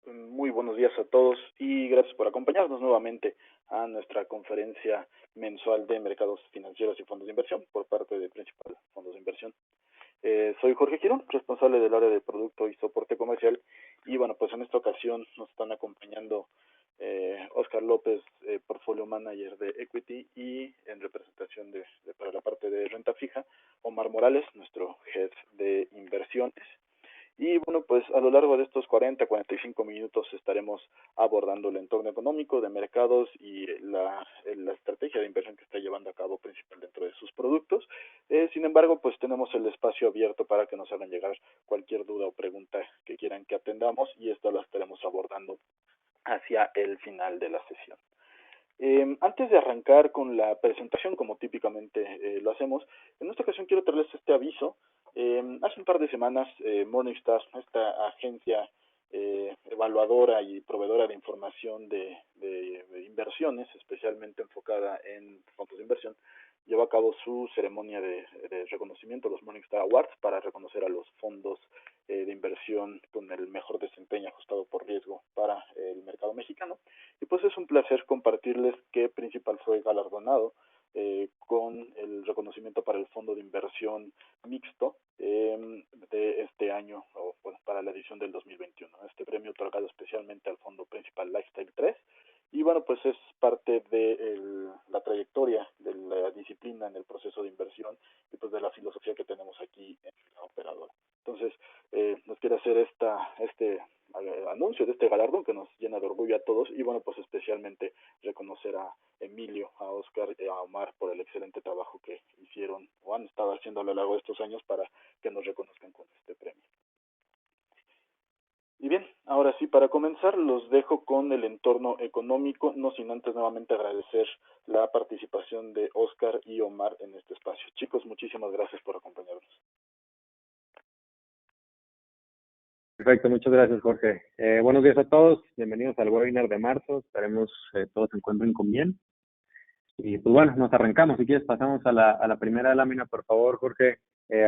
Muy buenos días a todos y gracias por acompañarnos nuevamente a nuestra conferencia mensual de mercados financieros y fondos de inversión por parte de Principal Fondos de Inversión. Soy Jorge Girón, responsable del área de producto y soporte comercial y bueno, pues en esta ocasión nos están acompañando Oscar López, Portfolio Manager de Equity y en representación para la parte de renta fija, Omar Morales, nuestro Head de Inversiones. Y bueno, pues a lo largo de estos 45 minutos estaremos abordando el entorno económico de mercados y la estrategia de inversión que está llevando a cabo principal dentro de sus productos. Sin embargo, pues tenemos el espacio abierto para que nos hagan llegar cualquier duda o pregunta que quieran que atendamos y esto lo estaremos abordando hacia el final de la sesión. Antes de arrancar con la presentación, como típicamente lo hacemos, en esta ocasión quiero traerles este aviso. Hace un par de semanas, Morningstar, esta agencia evaluadora y proveedora de información de inversiones, especialmente enfocada en fondos de inversión, llevó a cabo su ceremonia de reconocimiento, los Morningstar Awards, para reconocer a los fondos de inversión con el mejor desempeño ajustado por riesgo para el mercado mexicano. Y pues es un placer compartirles que Principal fue galardonado con el reconocimiento para el fondo de inversión mixto de este año, o bueno, para la edición del 2021. Este premio otorgado especialmente al fondo Principal Lifestyle 3. Y bueno, pues es parte de la trayectoria de la disciplina en el proceso de inversión y pues de la filosofía que tenemos aquí en la operadora. Entonces, nos quiere hacer este anuncio de este galardón que nos llena de orgullo a todos y bueno, pues especialmente reconocer a Emilio, a Oscar y a Omar por el excelente trabajo que hicieron o han estado haciendo a lo largo de estos años para que nos reconozcan con este premio. Y bien, ahora sí, para comenzar, los dejo con el entorno económico, no sin antes nuevamente agradecer la participación de Oscar y Omar en este espacio. Chicos, muchísimas gracias por acompañarnos. Perfecto, muchas gracias, Jorge. Buenos días a todos, bienvenidos al webinar de marzo. Esperemos todos se encuentren con bien. Y pues bueno, nos arrancamos. Si quieres, pasamos a la primera lámina, por favor, Jorge.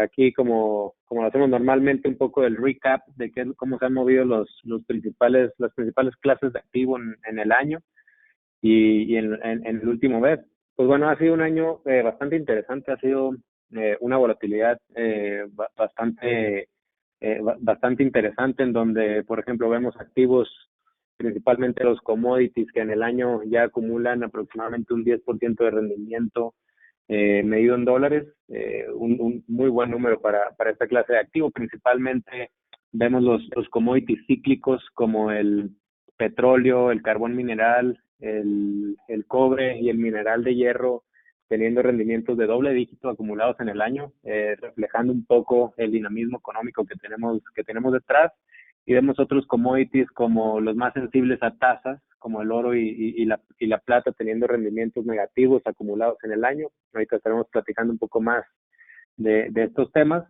Aquí, como lo hacemos normalmente, un poco del recap de cómo se han movido las principales clases de activo en el año y en el último mes. Pues bueno, ha sido un año bastante interesante, ha sido una volatilidad bastante interesante, en donde, por ejemplo, vemos activos, principalmente los commodities, que en el año ya acumulan aproximadamente un 10% de rendimiento medido en dólares, un muy buen número para esta clase de activo. Principalmente vemos los commodities cíclicos como el petróleo, el carbón mineral, el cobre y el mineral de hierro, teniendo rendimientos de doble dígito acumulados en el año, reflejando un poco el dinamismo económico que tenemos detrás. Y vemos otros commodities como los más sensibles a tasas, como el oro y la plata, teniendo rendimientos negativos acumulados en el año. Ahorita estaremos platicando un poco más de estos temas.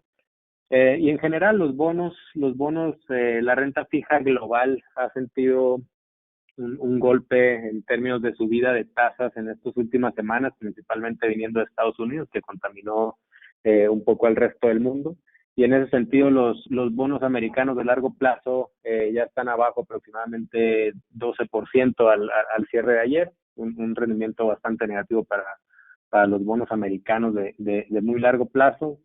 Y en general los bonos, la renta fija global ha sentido un golpe en términos de subida de tasas en estas últimas semanas, principalmente viniendo de Estados Unidos, que contaminó un poco al resto del mundo. Y en ese sentido, los bonos americanos de largo plazo ya están abajo aproximadamente 12% al cierre de ayer, un rendimiento bastante negativo para los bonos americanos de muy largo plazo.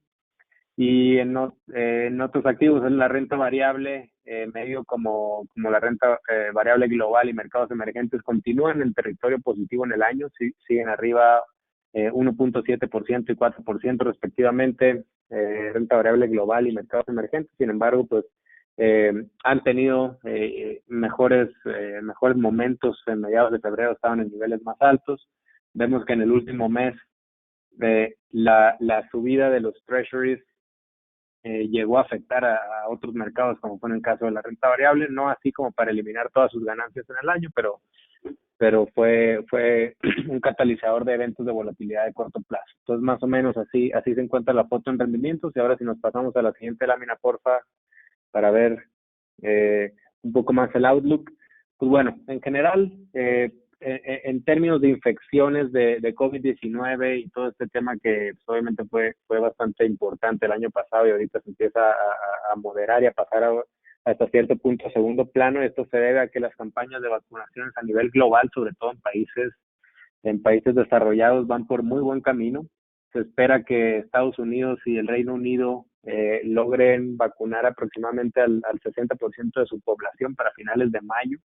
Y en otros activos, en la renta variable, medio como la renta variable global y mercados emergentes, continúan en territorio positivo en el año, siguen arriba 1.7% y 4% respectivamente, renta variable global y mercados emergentes. Sin embargo, pues han tenido mejores momentos. En mediados de febrero estaban en niveles más altos. Vemos que en el último mes la subida de los treasuries llegó a afectar a otros mercados, como fue en el caso de la renta variable, no así como para eliminar todas sus ganancias en el año, pero fue un catalizador de eventos de volatilidad de corto plazo. Entonces, más o menos así se encuentra la foto en rendimientos. Y ahora, si nos pasamos a la siguiente lámina, porfa, para ver un poco más el outlook. Pues bueno, en general, en términos de infecciones de COVID-19 y todo este tema que pues, obviamente fue bastante importante el año pasado y ahorita se empieza a moderar y a pasar hasta cierto punto a segundo plano. Esto se debe a que las campañas de vacunaciones a nivel global, sobre todo en países desarrollados, van por muy buen camino. Se espera que Estados Unidos y el Reino Unido logren vacunar aproximadamente al 60% de su población para finales de mayo,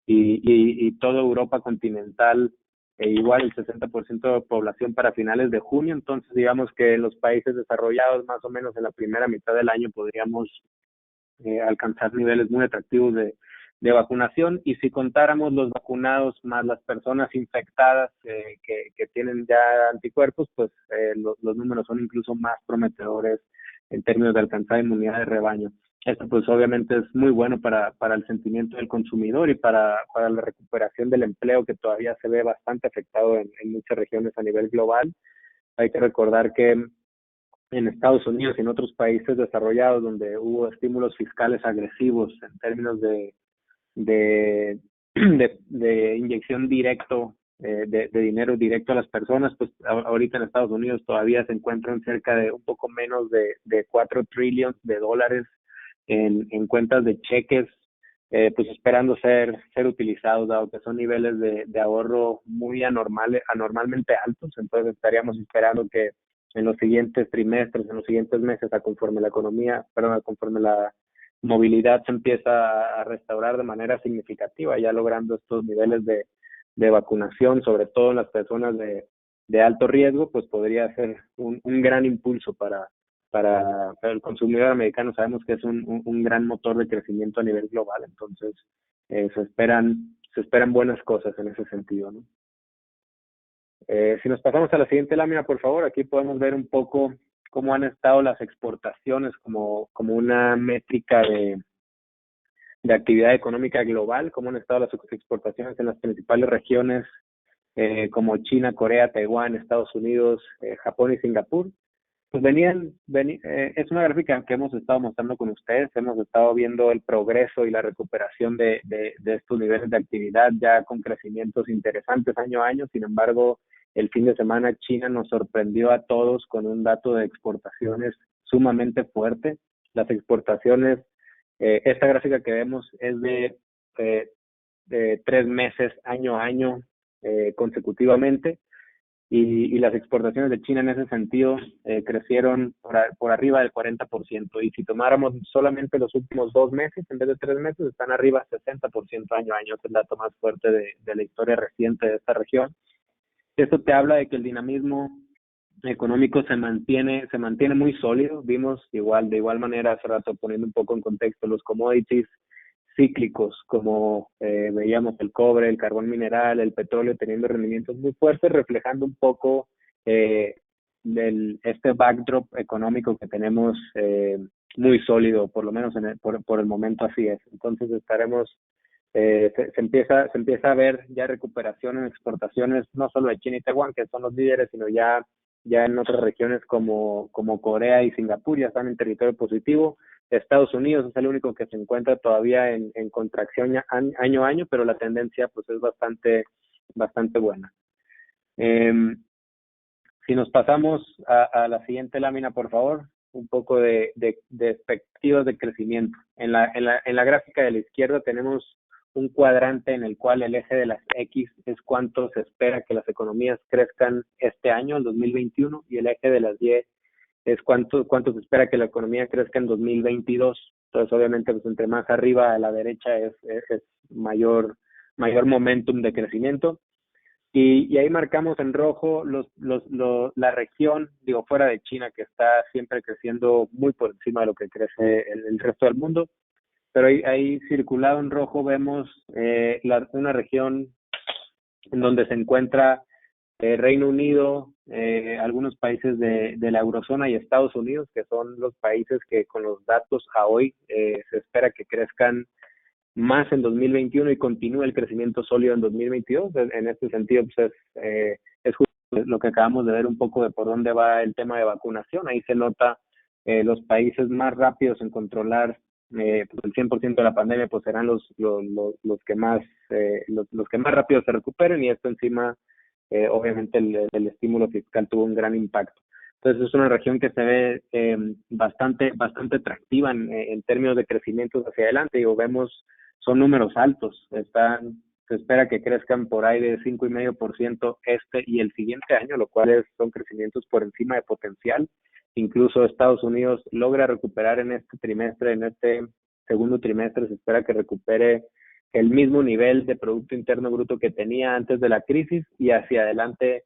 y toda Europa continental igual el 60% de población para finales de junio. Entonces digamos que en los países desarrollados más o menos en la primera mitad del año podríamos alcanzar niveles muy atractivos de vacunación, y si contáramos los vacunados más las personas infectadas que tienen ya anticuerpos, pues los números son incluso más prometedores en términos de alcanzar inmunidad de rebaño. Esto pues obviamente es muy bueno para el sentimiento del consumidor y para la recuperación del empleo, que todavía se ve bastante afectado en muchas regiones a nivel global. Hay que recordar que en Estados Unidos y en otros países desarrollados donde hubo estímulos fiscales agresivos en términos de, de inyección directo de dinero directo a las personas, pues ahorita en Estados Unidos todavía se encuentran cerca de un poco menos de 4 trillones de dólares en cuentas de cheques, pues esperando ser utilizados, dado que son niveles de ahorro muy anormalmente altos. Entonces estaríamos esperando que en los siguientes trimestres, en los siguientes meses, conforme la movilidad se empieza a restaurar de manera significativa, ya logrando estos niveles de vacunación, sobre todo en las personas de alto riesgo, pues podría ser un gran impulso para el consumidor americano. Sabemos que es un gran motor de crecimiento a nivel global. Entonces se esperan buenas cosas en ese sentido, ¿no? Si nos pasamos a la siguiente lámina, por favor, aquí podemos ver un poco cómo han estado las exportaciones como una métrica de actividad económica global, cómo han estado las exportaciones en las principales regiones como China, Corea, Taiwán, Estados Unidos, Japón y Singapur. Pues es una gráfica que hemos estado mostrando con ustedes. Hemos estado viendo el progreso y la recuperación de estos niveles de actividad, ya con crecimientos interesantes año a año. Sin embargo, el fin de semana China nos sorprendió a todos con un dato de exportaciones sumamente fuerte. Las exportaciones, esta gráfica que vemos es de 3 meses año a año consecutivamente. Y las exportaciones de China en ese sentido crecieron por arriba del 40%. Y si tomáramos solamente los últimos 2 meses, en vez de 3 meses, están arriba 60% año a año. Es el dato más fuerte de la historia reciente de esta región. Esto te habla de que el dinamismo económico se mantiene muy sólido. Vimos de igual manera hace rato, poniendo un poco en contexto, los commodities cíclicos, como veíamos el cobre, el carbón mineral, el petróleo, teniendo rendimientos muy fuertes, reflejando un poco este backdrop económico que tenemos muy sólido, por lo menos por el momento así es. Entonces se empieza a ver ya recuperación en exportaciones, no solo de China y Taiwán, que son los líderes, sino ya en otras regiones como Corea y Singapur ya están en territorio positivo. Estados Unidos es el único que se encuentra todavía en contracción año a año, pero la tendencia pues es bastante buena. Si nos pasamos a la siguiente lámina, por favor, un poco de expectativas de crecimiento. En la gráfica de la izquierda tenemos un cuadrante en el cual el eje de las X es cuánto se espera que las economías crezcan este año, el 2021, y el eje de las Y es cuánto se espera que la economía crezca en 2022. Entonces, obviamente, pues entre más arriba a la derecha es mayor momentum de crecimiento. Y ahí marcamos en rojo la región, fuera de China, que está siempre creciendo muy por encima de lo que crece el resto del mundo. Pero ahí circulado en rojo vemos una región en donde se encuentra Reino Unido, algunos países de la eurozona y Estados Unidos, que son los países que con los datos a hoy se espera que crezcan más en 2021 y continúe el crecimiento sólido en 2022. En este sentido, pues es justo lo que acabamos de ver un poco de por dónde va el tema de vacunación. Ahí se nota los países más rápidos en controlar pues el 100% de la pandemia, pues serán los que más rápido se recuperen, y esto encima obviamente el estímulo fiscal tuvo un gran impacto. Entonces es una región que se ve bastante atractiva en términos de crecimientos hacia adelante. Digo, vemos, son números altos, se espera que crezcan por ahí de 5,5% este y el siguiente año, lo cual son crecimientos por encima de potencial. Incluso Estados Unidos logra recuperar en este trimestre, en este segundo trimestre, se espera que recupere el mismo nivel de Producto Interno Bruto que tenía antes de la crisis, y hacia adelante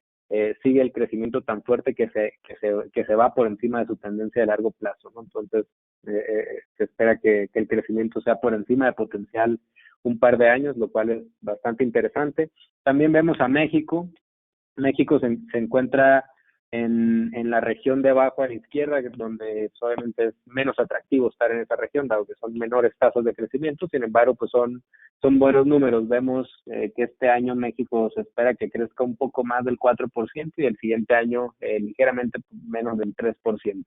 sigue el crecimiento tan fuerte que se va por encima de su tendencia de largo plazo, ¿no? Entonces, se espera que el crecimiento sea por encima de potencial un par de años, lo cual es bastante interesante. También vemos a México. México se encuentra en la región de abajo a la izquierda, donde obviamente es menos atractivo estar en esa región, dado que son menores tasas de crecimiento. Sin embargo, pues son buenos números. Vemos que este año México se espera que crezca un poco más del 4% y el siguiente año ligeramente menos del 3%.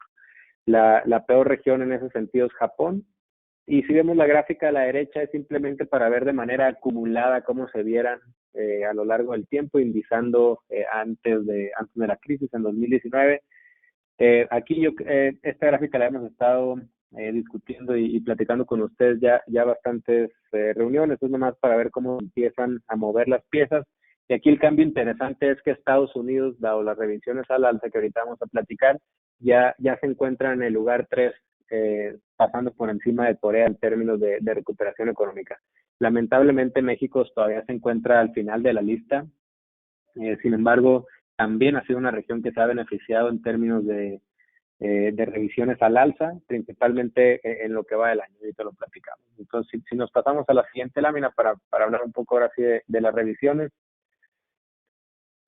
La peor región en ese sentido es Japón. Y si vemos la gráfica a la derecha, es simplemente para ver de manera acumulada cómo se vieran a lo largo del tiempo, indizando antes de la crisis en 2019. Aquí esta gráfica la hemos estado discutiendo y platicando con ustedes ya bastantes reuniones. Es nomás para ver cómo empiezan a mover las piezas. Y aquí el cambio interesante es que Estados Unidos, dado las revisiones al alza que ahorita vamos a platicar, ya se encuentra en el lugar 3, pasando por encima de Corea en términos de recuperación económica. Lamentablemente México todavía se encuentra al final de la lista. Sin embargo, también ha sido una región que se ha beneficiado en términos de revisiones al alza, principalmente en lo que va del año. Ahorita lo platicamos. Entonces, si nos pasamos a la siguiente lámina para hablar un poco ahora sí de las revisiones.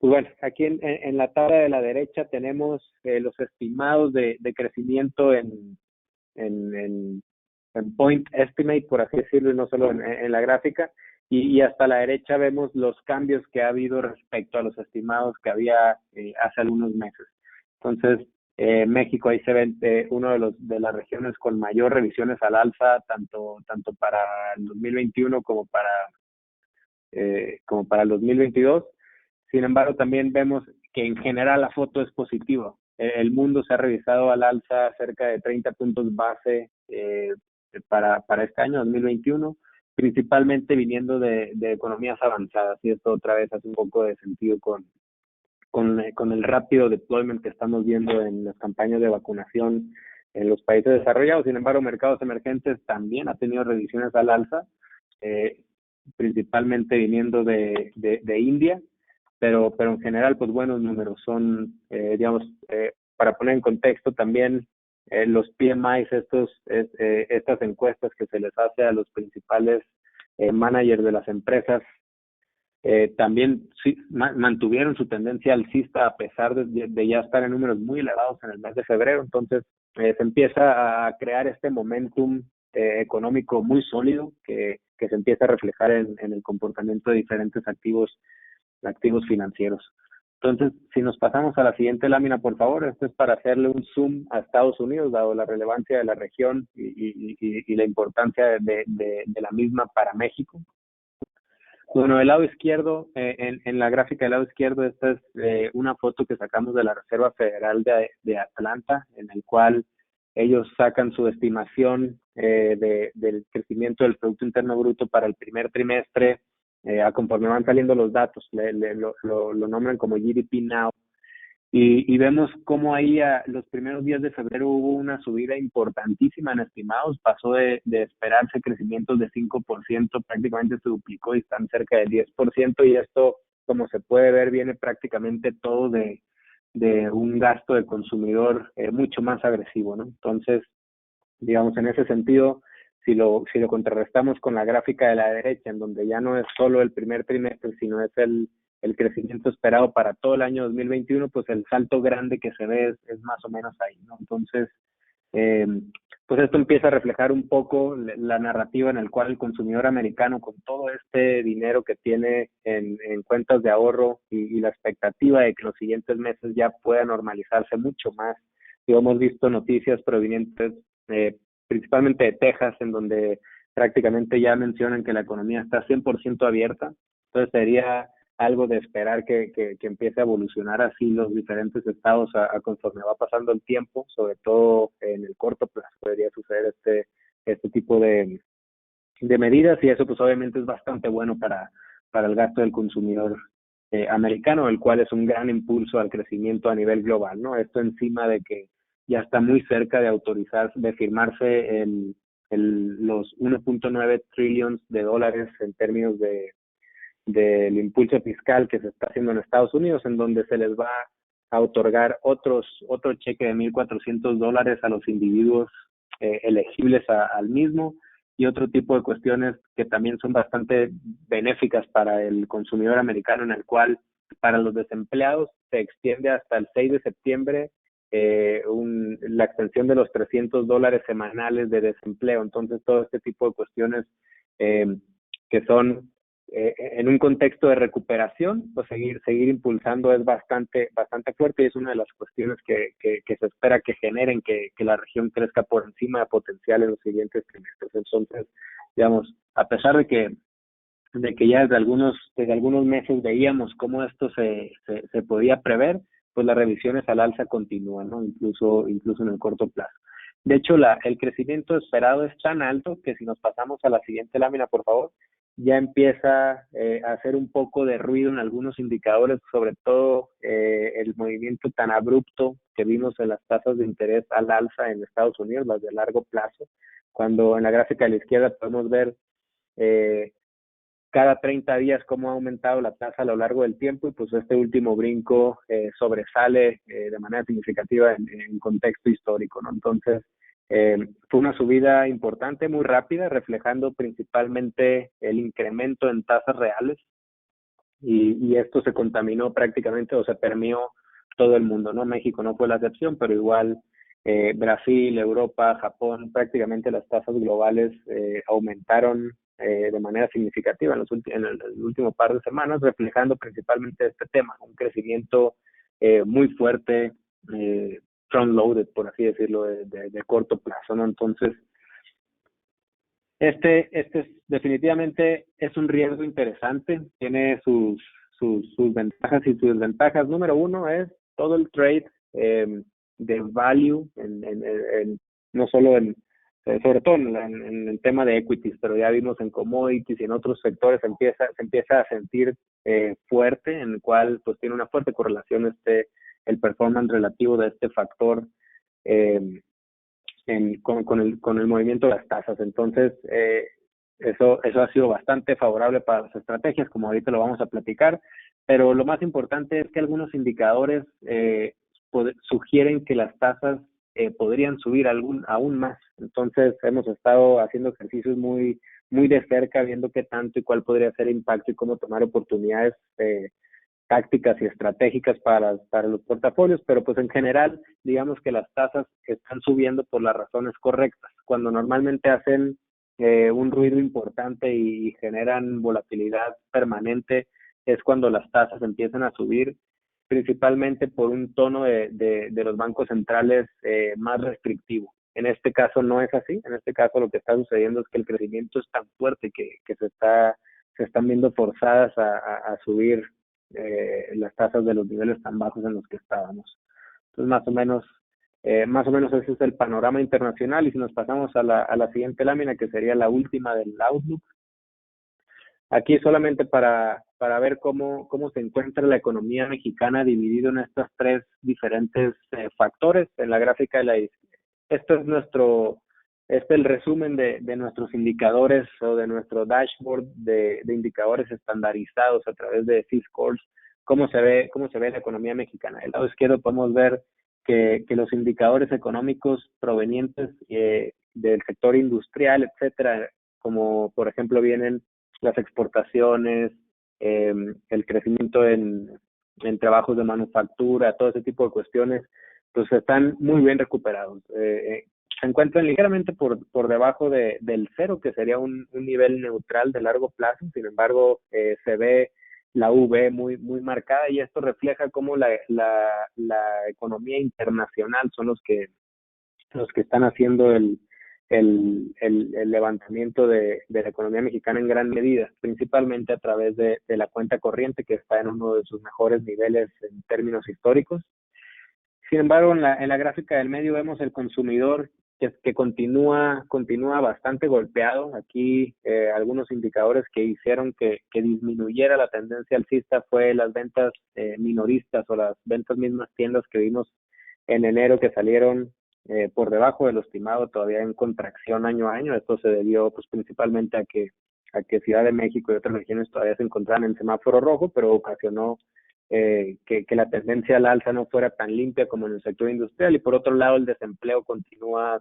Pues bueno, aquí en la tabla de la derecha tenemos los estimados de crecimiento en point estimate, por así decirlo, y no solo en la gráfica. Y hasta la derecha vemos los cambios que ha habido respecto a los estimados que había hace algunos meses. Entonces, México ahí se ve uno de las regiones con mayor revisiones al alza, tanto para el 2021 como para el 2022. Sin embargo, también vemos que en general la foto es positiva. El mundo se ha revisado al alza cerca de 30 puntos base para este año 2021, principalmente viniendo de economías avanzadas, y esto otra vez hace un poco de sentido con el rápido deployment que estamos viendo en las campañas de vacunación en los países desarrollados. Sin embargo, mercados emergentes también ha tenido revisiones al alza, principalmente viniendo de India, pero en general, pues buenos números. Son, para poner en contexto también, los PMIs, estas encuestas que se les hace a los principales managers de las empresas, también sí, mantuvieron su tendencia alcista a pesar de ya estar en números muy elevados en el mes de febrero. Entonces, se empieza a crear este momentum económico muy sólido que se empieza a reflejar en el comportamiento de diferentes activos financieros. Entonces, si nos pasamos a la siguiente lámina, por favor, esto es para hacerle un zoom a Estados Unidos, dado la relevancia de la región y la importancia de la misma para México. Bueno, del lado izquierdo, en la gráfica del lado izquierdo, esta es una foto que sacamos de la Reserva Federal de Atlanta, en el cual ellos sacan su estimación del crecimiento del Producto Interno Bruto para el primer trimestre, conforme van saliendo los datos, lo nombran como GDP Now. Y vemos cómo ahí a los primeros días de febrero hubo una subida importantísima en estimados. Pasó de esperarse crecimientos de 5%, prácticamente se duplicó y están cerca del 10%, y esto, como se puede ver, viene prácticamente todo de un gasto de consumidor mucho más agresivo, ¿no? Entonces, digamos, en ese sentido, si lo contrarrestamos con la gráfica de la derecha, en donde ya no es solo el primer trimestre, sino es el crecimiento esperado para todo el año 2021, pues el salto grande que se ve es más o menos ahí, ¿no? Entonces, pues esto empieza a reflejar un poco la narrativa en el cual el consumidor americano, con todo este dinero que tiene en cuentas de ahorro y la expectativa de que los siguientes meses ya pueda normalizarse mucho más. Y hemos visto noticias provenientes principalmente de Texas, en donde prácticamente ya mencionan que la economía está 100% abierta. Entonces sería algo de esperar que empiece a evolucionar así los diferentes estados a conforme va pasando el tiempo, sobre todo en el corto plazo podría suceder este tipo de medidas, y eso pues obviamente es bastante bueno para el gasto del consumidor americano, el cual es un gran impulso al crecimiento a nivel global, ¿no? Esto encima de que ya está muy cerca de autorizar, de firmarse los 1.9 trillones de dólares en términos del impulso fiscal que se está haciendo en Estados Unidos, en donde se les va a otorgar otro cheque de $1,400 a los individuos elegibles al mismo, y otro tipo de cuestiones que también son bastante benéficas para el consumidor americano, en el cual para los desempleados se extiende hasta el 6 de septiembre la extensión de los $300 semanales de desempleo. Entonces, todo este tipo de cuestiones eh, que son en un contexto de recuperación, pues seguir impulsando es bastante fuerte, y es una de las cuestiones que se espera que generen que la región crezca por encima de potencial en los siguientes trimestres. Entonces, digamos, a pesar de que ya desde algunos meses veíamos cómo esto se podía prever, pues las revisiones al alza continúan, ¿no? Incluso en el corto plazo. De hecho, el crecimiento esperado es tan alto que, si nos pasamos a la siguiente lámina, por favor, ya empieza a hacer un poco de ruido en algunos indicadores, sobre todo el movimiento tan abrupto que vimos en las tasas de interés al alza en Estados Unidos, las de largo plazo, cuando en la gráfica de la izquierda podemos ver cada 30 días cómo ha aumentado la tasa a lo largo del tiempo, y pues este último brinco sobresale de manera significativa en contexto histórico, ¿no? Entonces, fue una subida importante, muy rápida, reflejando principalmente el incremento en tasas reales, y esto se contaminó prácticamente, o se permeó todo el mundo, ¿no? México no fue la excepción, pero igual Brasil, Europa, Japón, prácticamente las tasas globales aumentaron de manera significativa en el último par de semanas, reflejando principalmente este tema, un crecimiento muy fuerte, front-loaded, por así decirlo, de corto plazo, ¿no? Entonces, definitivamente es un riesgo interesante, tiene sus ventajas y sus desventajas. Número uno es todo el trade de value, no solo sobre todo en el tema de equities, pero ya vimos en commodities y en otros sectores se empieza a sentir fuerte, en el cual pues tiene una fuerte correlación el performance relativo de este factor eh, con el movimiento de las tasas. Entonces, eso ha sido bastante favorable para las estrategias, como ahorita lo vamos a platicar, pero lo más importante es que algunos indicadores sugieren que las tasas podrían subir aún más. Entonces, hemos estado haciendo ejercicios muy de cerca, viendo qué tanto y cuál podría ser el impacto y cómo tomar oportunidades tácticas y estratégicas para los portafolios, pero pues en general, digamos que las tasas están subiendo por las razones correctas. Cuando normalmente hacen un ruido importante y generan volatilidad permanente, es cuando las tasas empiezan a subir, principalmente por un tono de los bancos centrales más restrictivo. En este caso no es así. En este caso lo que está sucediendo es que el crecimiento es tan fuerte que se están viendo forzadas a subir las tasas de los niveles tan bajos en los que estábamos. Entonces, más o menos ese es el panorama internacional. Y si nos pasamos a la siguiente lámina, que sería la última del Outlook, aquí solamente para ver cómo se encuentra la economía mexicana dividido en estos tres diferentes factores. En la gráfica de la izquierda, este es el resumen de nuestros indicadores, o de nuestro dashboard de indicadores estandarizados a través de C-Scores, cómo se ve la economía mexicana. Del lado izquierdo podemos ver que los indicadores económicos provenientes del sector industrial, etcétera, como por ejemplo vienen las exportaciones, el crecimiento en trabajos de manufactura, todo ese tipo de cuestiones, pues están muy bien recuperados. Se encuentran ligeramente por debajo del cero, que sería un nivel neutral de largo plazo. Sin embargo, se ve la V muy marcada, y esto refleja cómo la economía internacional son los que están haciendo el levantamiento de la economía mexicana en gran medida, principalmente a través de la cuenta corriente, que está en uno de sus mejores niveles en términos históricos. Sin embargo, en la gráfica del medio vemos el consumidor que continúa bastante golpeado. Aquí algunos indicadores que hicieron que disminuyera la tendencia alcista fue las ventas minoristas o las ventas mismas tiendas que vimos en enero, que salieron por debajo de lo estimado, todavía en contracción año a año. Esto se debió pues principalmente a que Ciudad de México y otras regiones todavía se encontraban en semáforo rojo, pero ocasionó que la tendencia al alza no fuera tan limpia como en el sector industrial. Y por otro lado, el desempleo continúa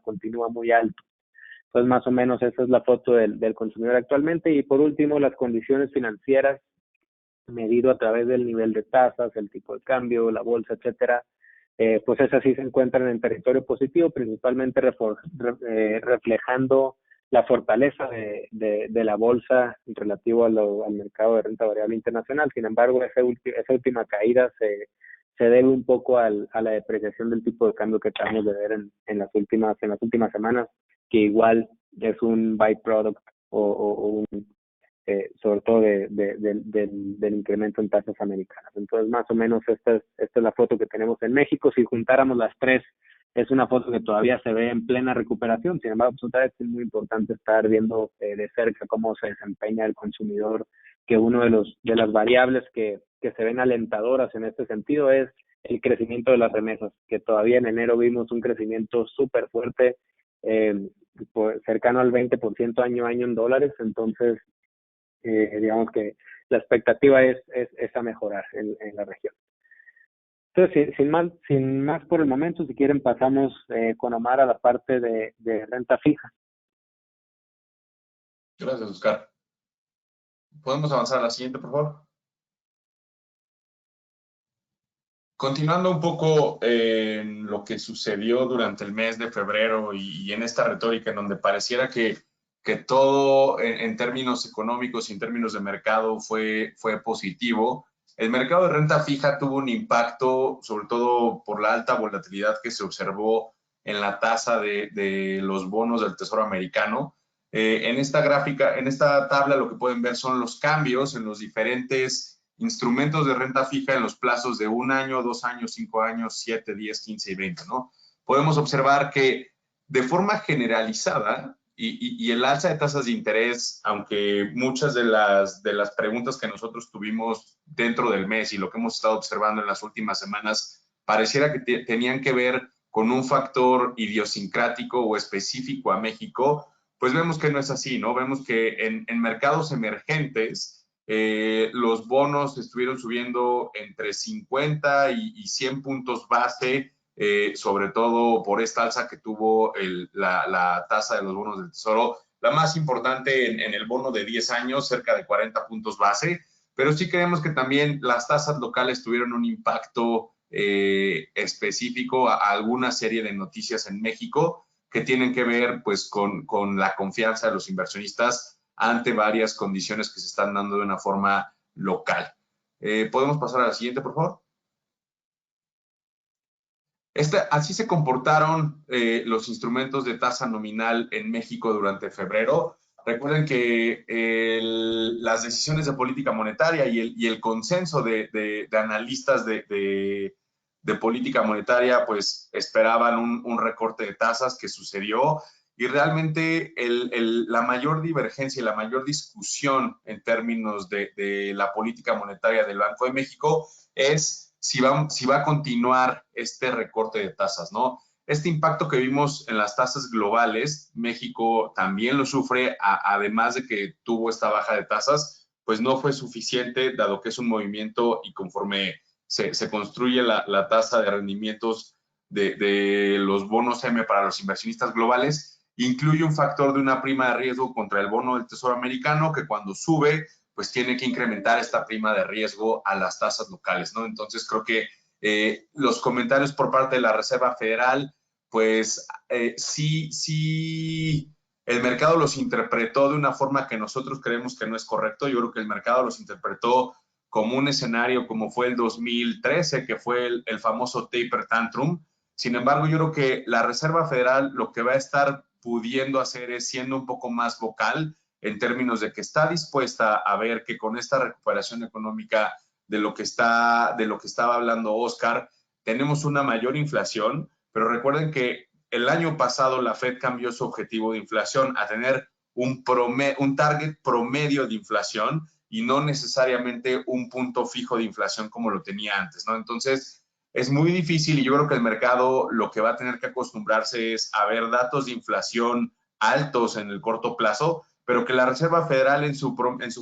muy alto. Entonces, más o menos esa es la foto del consumidor actualmente. Y por último, las condiciones financieras, medido a través del nivel de tasas, el tipo de cambio, la bolsa, etcétera, pues esas sí se encuentran en territorio positivo, principalmente reflejando la fortaleza de la bolsa relativo al mercado de renta variable internacional. Sin embargo, esa última caída se debe un poco a la depreciación del tipo de cambio que acabamos de ver en las últimas semanas, que igual es un byproduct o un sobre todo del incremento en tasas americanas. Entonces, más o menos esta es la foto que tenemos en México. Si juntáramos las tres, es una foto que todavía se ve en plena recuperación. Sin embargo, pues, otra vez es muy importante estar viendo de cerca cómo se desempeña el consumidor, que uno de las variables que se ven alentadoras en este sentido es el crecimiento de las remesas, que todavía en enero vimos un crecimiento súper fuerte, pues, cercano al 20% año a año en dólares. Entonces, digamos que la expectativa es a mejorar en la región. Entonces, sin más por el momento, si quieren pasamos con Omar a la parte de renta fija. Gracias, Oscar. ¿Podemos avanzar a la siguiente, por favor? Continuando un poco en lo que sucedió durante el mes de febrero y en esta retórica en donde pareciera que todo en términos económicos y en términos de mercado fue positivo, el mercado de renta fija tuvo un impacto, sobre todo por la alta volatilidad que se observó en la tasa de los bonos del Tesoro americano. En esta gráfica, en esta tabla, lo que pueden ver son los cambios en los diferentes instrumentos de renta fija en los plazos de 1 año, 2 años, 5 años, 7, 10, 15 y 20, ¿no? Podemos observar que de forma generalizada, y el alza de tasas de interés, aunque muchas de las preguntas que nosotros tuvimos dentro del mes y lo que hemos estado observando en las últimas semanas, pareciera que tenían que ver con un factor idiosincrático o específico a México, pues vemos que no es así, ¿no? Vemos que en mercados emergentes, los bonos estuvieron subiendo entre 50 y 100 puntos base, sobre todo por esta alza que tuvo la tasa de los bonos del Tesoro, la más importante en el bono de 10 años, cerca de 40 puntos base, pero sí creemos que también las tasas locales tuvieron un impacto específico a alguna serie de noticias en México que tienen que ver pues con la confianza de los inversionistas ante varias condiciones que se están dando de una forma local. ¿Podemos pasar a la siguiente, por favor? Así se comportaron los instrumentos de tasa nominal en México durante febrero. Recuerden que las decisiones de política monetaria y el consenso de analistas de política monetaria, pues esperaban un recorte de tasas que sucedió. Y realmente la mayor divergencia y la mayor discusión en términos de la política monetaria del Banco de México es si va a continuar este recorte de tasas, ¿no? Este impacto que vimos en las tasas globales, México también lo sufre, además de que tuvo esta baja de tasas, pues no fue suficiente, dado que es un movimiento y conforme se construye la tasa de rendimientos de los bonos M para los inversionistas globales, incluye un factor de una prima de riesgo contra el bono del Tesoro americano que cuando sube, pues tiene que incrementar esta prima de riesgo a las tasas locales, ¿no? Entonces creo que los comentarios por parte de la Reserva Federal, pues sí, el mercado los interpretó de una forma que nosotros creemos que no es correcto. Yo creo que el mercado los interpretó como un escenario como fue el 2013, que fue el famoso taper tantrum. Sin embargo, yo creo que la Reserva Federal lo que va a estar pudiendo hacer es siendo un poco más vocal en términos de que está dispuesta a ver que con esta recuperación económica de lo que estaba hablando Oscar, tenemos una mayor inflación, pero recuerden que el año pasado la Fed cambió su objetivo de inflación a tener un target promedio de inflación y no necesariamente un punto fijo de inflación como lo tenía antes, ¿no? Entonces, es muy difícil y yo creo que el mercado lo que va a tener que acostumbrarse es a ver datos de inflación altos en el corto plazo, pero que la Reserva Federal en su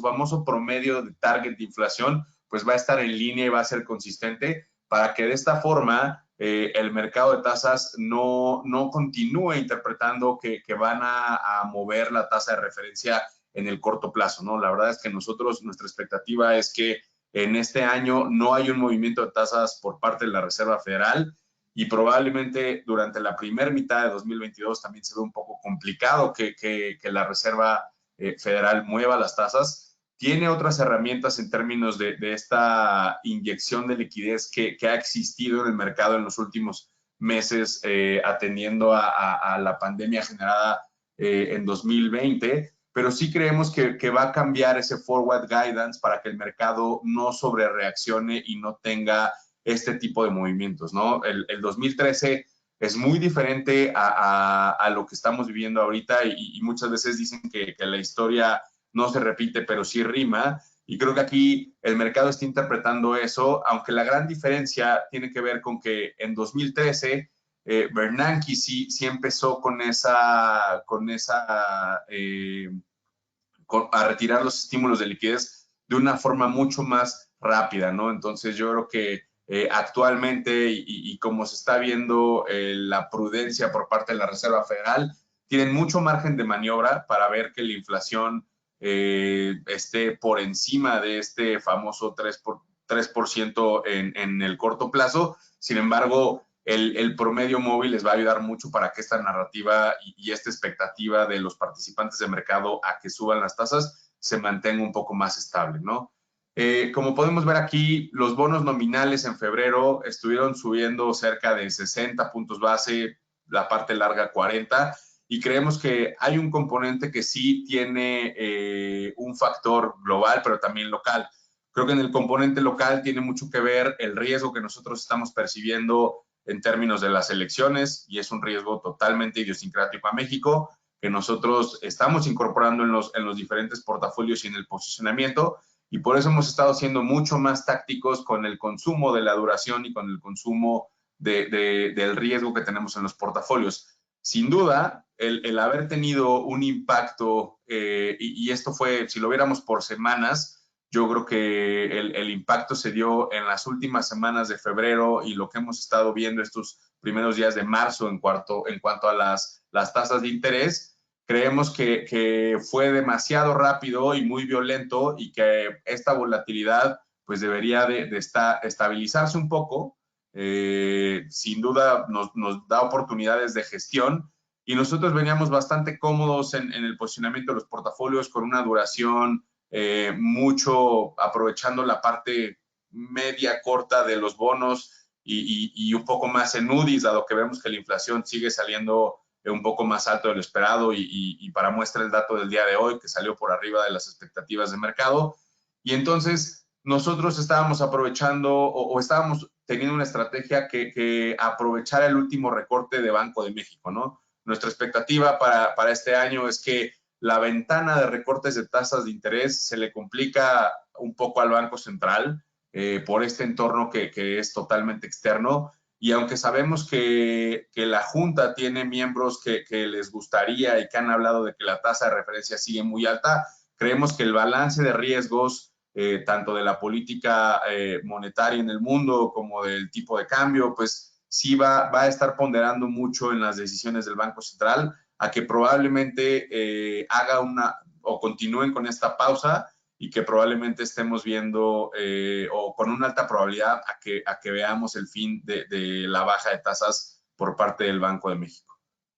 famoso promedio de target de inflación, pues va a estar en línea y va a ser consistente para que de esta forma el mercado de tasas no continúe interpretando que van a mover la tasa de referencia en el corto plazo, ¿no? La verdad es que nuestra expectativa es que en este año no hay un movimiento de tasas por parte de la Reserva Federal y probablemente durante la primera mitad de 2022 también se ve un poco complicado que la Reserva Federal mueva las tasas. Tiene otras herramientas en términos de esta inyección de liquidez que ha existido en el mercado en los últimos meses atendiendo a la pandemia generada en 2020, pero sí creemos que va a cambiar ese forward guidance para que el mercado no sobrereaccione y no tenga este tipo de movimientos, ¿no? El 2013 es muy diferente a lo que estamos viviendo ahorita y muchas veces dicen que la historia no se repite, pero sí rima. Y creo que aquí el mercado está interpretando eso, aunque la gran diferencia tiene que ver con que en 2013 Bernanke sí empezó a retirar los estímulos de liquidez de una forma mucho más rápida, ¿no? Entonces yo creo que actualmente y como se está viendo la prudencia por parte de la Reserva Federal, tienen mucho margen de maniobra para ver que la inflación esté por encima de este famoso 3% en el corto plazo. Sin embargo, el promedio móvil les va a ayudar mucho para que esta narrativa y esta expectativa de los participantes de mercado a que suban las tasas se mantenga un poco más estable, ¿no? Como podemos ver aquí, los bonos nominales en febrero estuvieron subiendo cerca de 60 puntos base, la parte larga 40, y creemos que hay un componente que sí tiene un factor global, pero también local. Creo que en el componente local tiene mucho que ver el riesgo que nosotros estamos percibiendo en términos de las elecciones, y es un riesgo totalmente idiosincrático a México, que nosotros estamos incorporando en los diferentes portafolios y en el posicionamiento, y por eso hemos estado siendo mucho más tácticos con el consumo de la duración y con el consumo del riesgo que tenemos en los portafolios. Sin duda, el haber tenido un impacto, y esto fue, si lo viéramos por semanas, yo creo que el impacto se dio en las últimas semanas de febrero y lo que hemos estado viendo estos primeros días de marzo en cuanto a las tasas de interés. Creemos que fue demasiado rápido y muy violento y que esta volatilidad pues debería de estabilizarse un poco. Sin duda nos da oportunidades de gestión y nosotros veníamos bastante cómodos en el posicionamiento de los portafolios con una duración mucho aprovechando la parte media corta de los bonos y un poco más en UDIs, dado que vemos que la inflación sigue saliendo un poco más alto de lo esperado y para muestra el dato del día de hoy que salió por arriba de las expectativas de mercado. Y entonces nosotros estábamos aprovechando o estábamos teniendo una estrategia que aprovechara el último recorte de Banco de México, ¿no? Nuestra expectativa para este año es que la ventana de recortes de tasas de interés se le complica un poco al Banco Central por este entorno que es totalmente externo. Y aunque sabemos que la Junta tiene miembros que les gustaría y que han hablado de que la tasa de referencia sigue muy alta, creemos que el balance de riesgos, tanto de la política monetaria en el mundo como del tipo de cambio, pues sí va a estar ponderando mucho en las decisiones del Banco Central a que probablemente haga o continúen con esta pausa y que probablemente estemos viendo o con una alta probabilidad a que veamos el fin de la baja de tasas por parte del Banco de México.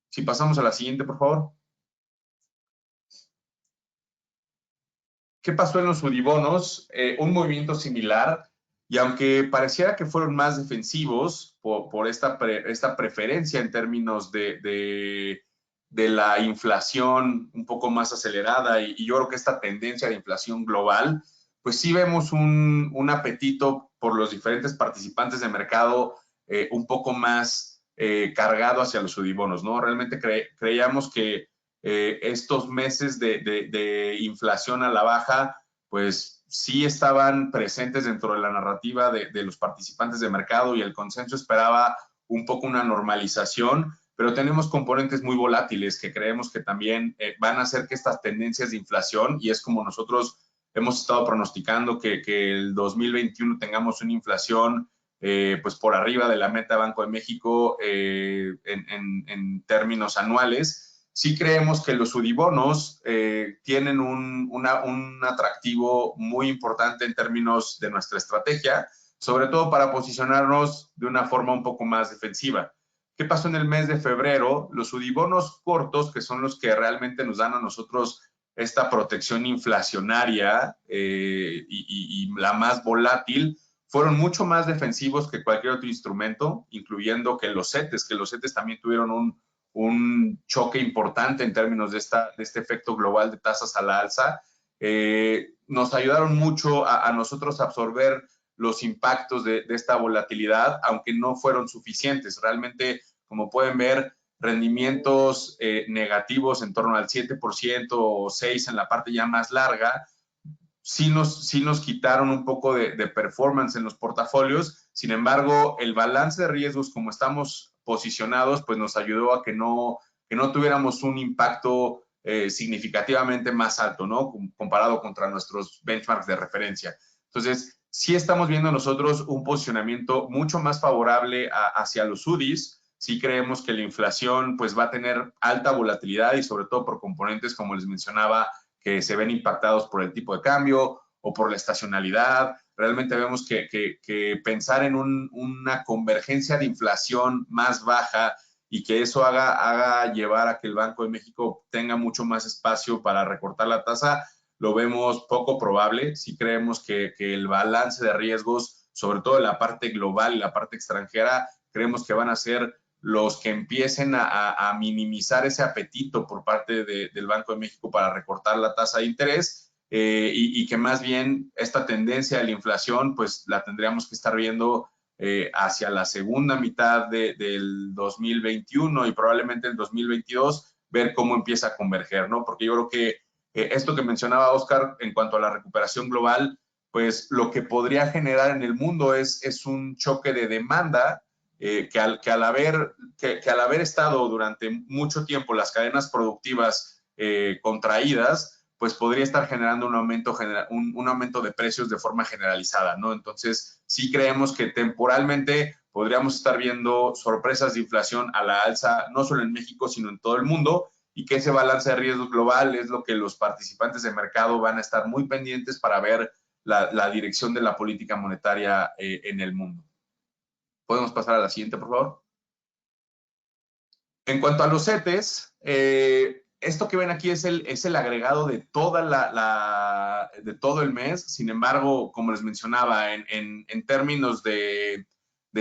Si pasamos a la siguiente, por favor. ¿Qué pasó en los sudibonos? Un movimiento similar, y aunque pareciera que fueron más defensivos por esta preferencia en términos de de la inflación un poco más acelerada y yo creo que esta tendencia de inflación global, pues sí vemos un apetito por los diferentes participantes de mercado un poco más cargado hacia los sudibonos, ¿no? Realmente creíamos que estos meses de inflación a la baja, pues sí estaban presentes dentro de la narrativa de los participantes de mercado y el consenso esperaba un poco una normalización, pero tenemos componentes muy volátiles que creemos que también van a hacer que estas tendencias de inflación, y es como nosotros hemos estado pronosticando que el 2021 tengamos una inflación pues por arriba de la meta Banco de México en términos anuales. Sí creemos que los sudibonos tienen un atractivo muy importante en términos de nuestra estrategia, sobre todo para posicionarnos de una forma un poco más defensiva. ¿Qué pasó en el mes de febrero? Los sudibonos cortos, que son los que realmente nos dan a nosotros esta protección inflacionaria y la más volátil, fueron mucho más defensivos que cualquier otro instrumento, incluyendo que los CETES también tuvieron un choque importante en términos de este efecto global de tasas a la alza. Nos ayudaron mucho a nosotros a absorber los impactos de esta volatilidad, aunque no fueron suficientes. Realmente, como pueden ver, rendimientos negativos en torno al 7% o 6% en la parte ya más larga, sí nos quitaron un poco de performance en los portafolios. Sin embargo, el balance de riesgos, como estamos posicionados, pues nos ayudó a que no tuviéramos un impacto significativamente más alto, ¿no? Comparado contra nuestros benchmarks de referencia. Entonces, sí estamos viendo nosotros un posicionamiento mucho más favorable hacia los UDIs. Sí creemos que la inflación pues va a tener alta volatilidad y sobre todo por componentes, como les mencionaba, que se ven impactados por el tipo de cambio o por la estacionalidad. Realmente vemos que pensar en una convergencia de inflación más baja y que eso haga llevar a que el Banco de México tenga mucho más espacio para recortar la tasa, lo vemos poco probable. Sí creemos que el balance de riesgos, sobre todo en la parte global y la parte extranjera, creemos que van a ser los que empiecen a minimizar ese apetito por parte del Banco de México para recortar la tasa de interés y que más bien esta tendencia de la inflación pues la tendríamos que estar viendo hacia la segunda mitad del 2021 y probablemente el 2022 ver cómo empieza a converger, ¿no? Porque yo creo que esto que mencionaba Oscar en cuanto a la recuperación global, pues lo que podría generar en el mundo es un choque de demanda que al haber estado durante mucho tiempo las cadenas productivas contraídas, pues podría estar generando un aumento de precios de forma generalizada, ¿no? Entonces, sí creemos que temporalmente podríamos estar viendo sorpresas de inflación a la alza, no solo en México, sino en todo el mundo, y que ese balance de riesgo global es lo que los participantes de mercado van a estar muy pendientes para ver la dirección de la política monetaria en el mundo. ¿Podemos pasar a la siguiente, por favor? En cuanto a los CETES, esto que ven aquí es el agregado de todo el mes. Sin embargo, como les mencionaba, en términos de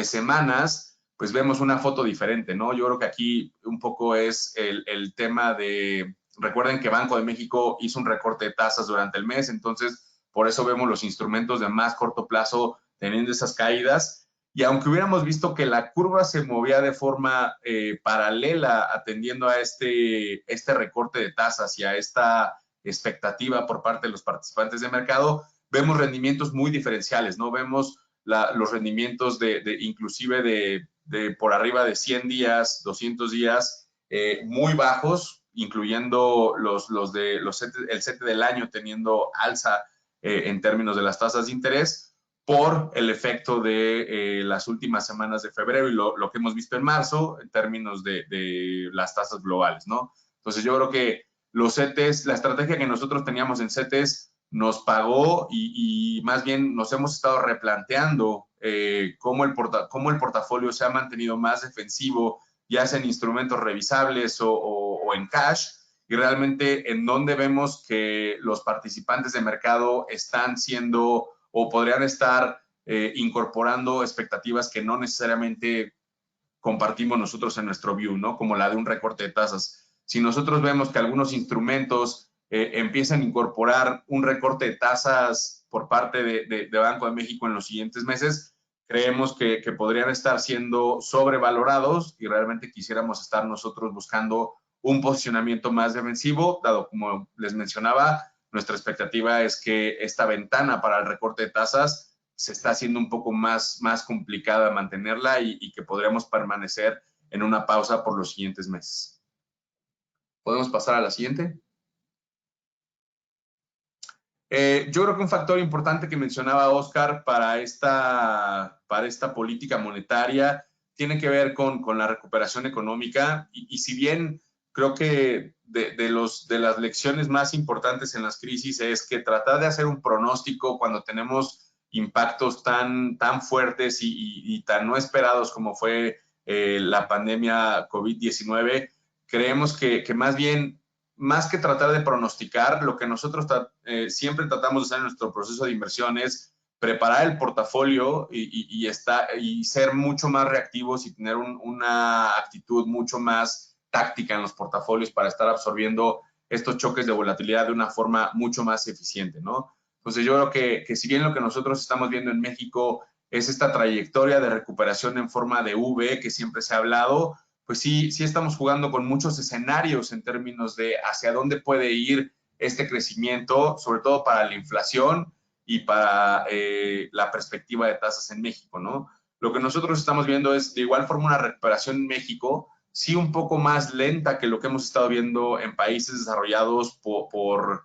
semanas, pues vemos una foto diferente, ¿no? Yo creo que aquí un poco es el tema de, recuerden que Banco de México hizo un recorte de tasas durante el mes, entonces por eso vemos los instrumentos de más corto plazo teniendo esas caídas. Y aunque hubiéramos visto que la curva se movía de forma paralela atendiendo a este recorte de tasas y a esta expectativa por parte de los participantes de mercado, vemos rendimientos muy diferenciales, ¿no? Vemos los rendimientos inclusive de por arriba de 100 días, 200 días, muy bajos, incluyendo el CETE del año teniendo alza en términos de las tasas de interés, por el efecto de las últimas semanas de febrero y lo que hemos visto en marzo en términos de las tasas globales, ¿no? Entonces yo creo que los CETES, la estrategia que nosotros teníamos en CETES nos pagó y más bien nos hemos estado replanteando cómo el portafolio se ha mantenido más defensivo, ya sea en instrumentos revisables o en cash, y realmente en donde vemos que los participantes de mercado están siendo o podrían estar incorporando expectativas que no necesariamente compartimos nosotros en nuestro view, ¿no? Como la de un recorte de tasas. Si nosotros vemos que algunos instrumentos empiezan a incorporar un recorte de tasas por parte de Banco de México en los siguientes meses, creemos que podrían estar siendo sobrevalorados y realmente quisiéramos estar nosotros buscando un posicionamiento más defensivo, dado como les mencionaba, nuestra expectativa es que esta ventana para el recorte de tasas se está haciendo un poco más complicada mantenerla y que podríamos permanecer en una pausa por los siguientes meses. ¿Podemos pasar a la siguiente? Yo creo que un factor importante que mencionaba Oscar para esta política monetaria tiene que ver con la recuperación económica y si bien creo que de las lecciones más importantes en las crisis es que tratar de hacer un pronóstico cuando tenemos impactos tan fuertes y tan no esperados como fue la pandemia COVID-19, creemos que más bien, más que tratar de pronosticar, lo que nosotros siempre tratamos de hacer en nuestro proceso de inversión es preparar el portafolio y ser mucho más reactivos y tener una actitud mucho más táctica en los portafolios para estar absorbiendo estos choques de volatilidad de una forma mucho más eficiente, ¿no? Entonces yo creo que si bien lo que nosotros estamos viendo en México es esta trayectoria de recuperación en forma de V que siempre se ha hablado, pues sí estamos jugando con muchos escenarios en términos de hacia dónde puede ir este crecimiento, sobre todo para la inflación y para la perspectiva de tasas en México, ¿no? Lo que nosotros estamos viendo es de igual forma una recuperación en México, sí un poco más lenta que lo que hemos estado viendo en países desarrollados por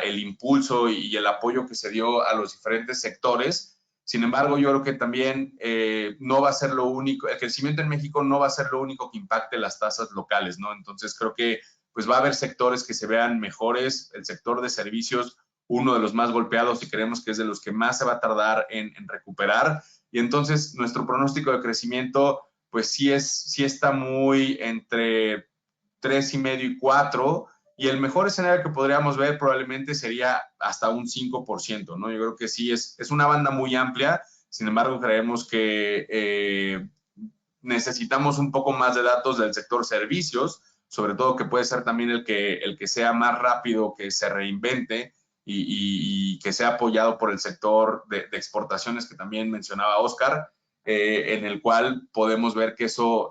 el impulso y el apoyo que se dio a los diferentes sectores. Sin embargo, yo creo que también no va a ser lo único, el crecimiento en México no va a ser lo único que impacte las tasas locales, ¿no? Entonces creo que pues va a haber sectores que se vean mejores, el sector de servicios, uno de los más golpeados y creemos que es de los que más se va a tardar en recuperar. Y entonces nuestro pronóstico de crecimiento pues sí está muy entre 3,5 y 4, y el mejor escenario que podríamos ver probablemente sería hasta un 5%, ¿no? Yo creo que sí es una banda muy amplia, sin embargo creemos que necesitamos un poco más de datos del sector servicios, sobre todo que puede ser también el que sea más rápido, que se reinvente y que sea apoyado por el sector de exportaciones que también mencionaba Oscar, en el cual podemos ver que eso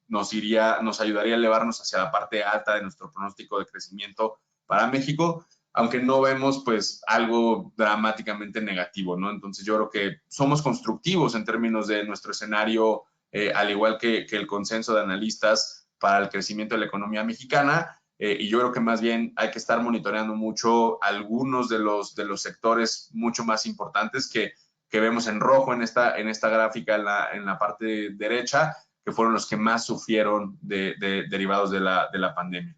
nos ayudaría a elevarnos hacia la parte alta de nuestro pronóstico de crecimiento para México, aunque no vemos pues algo dramáticamente negativo, ¿no? Entonces yo creo que somos constructivos en términos de nuestro escenario, al igual que el consenso de analistas para el crecimiento de la economía mexicana, y yo creo que más bien hay que estar monitoreando mucho algunos de los sectores mucho más importantes que vemos en rojo en esta gráfica en la parte derecha, que fueron los que más sufrieron derivados de la pandemia.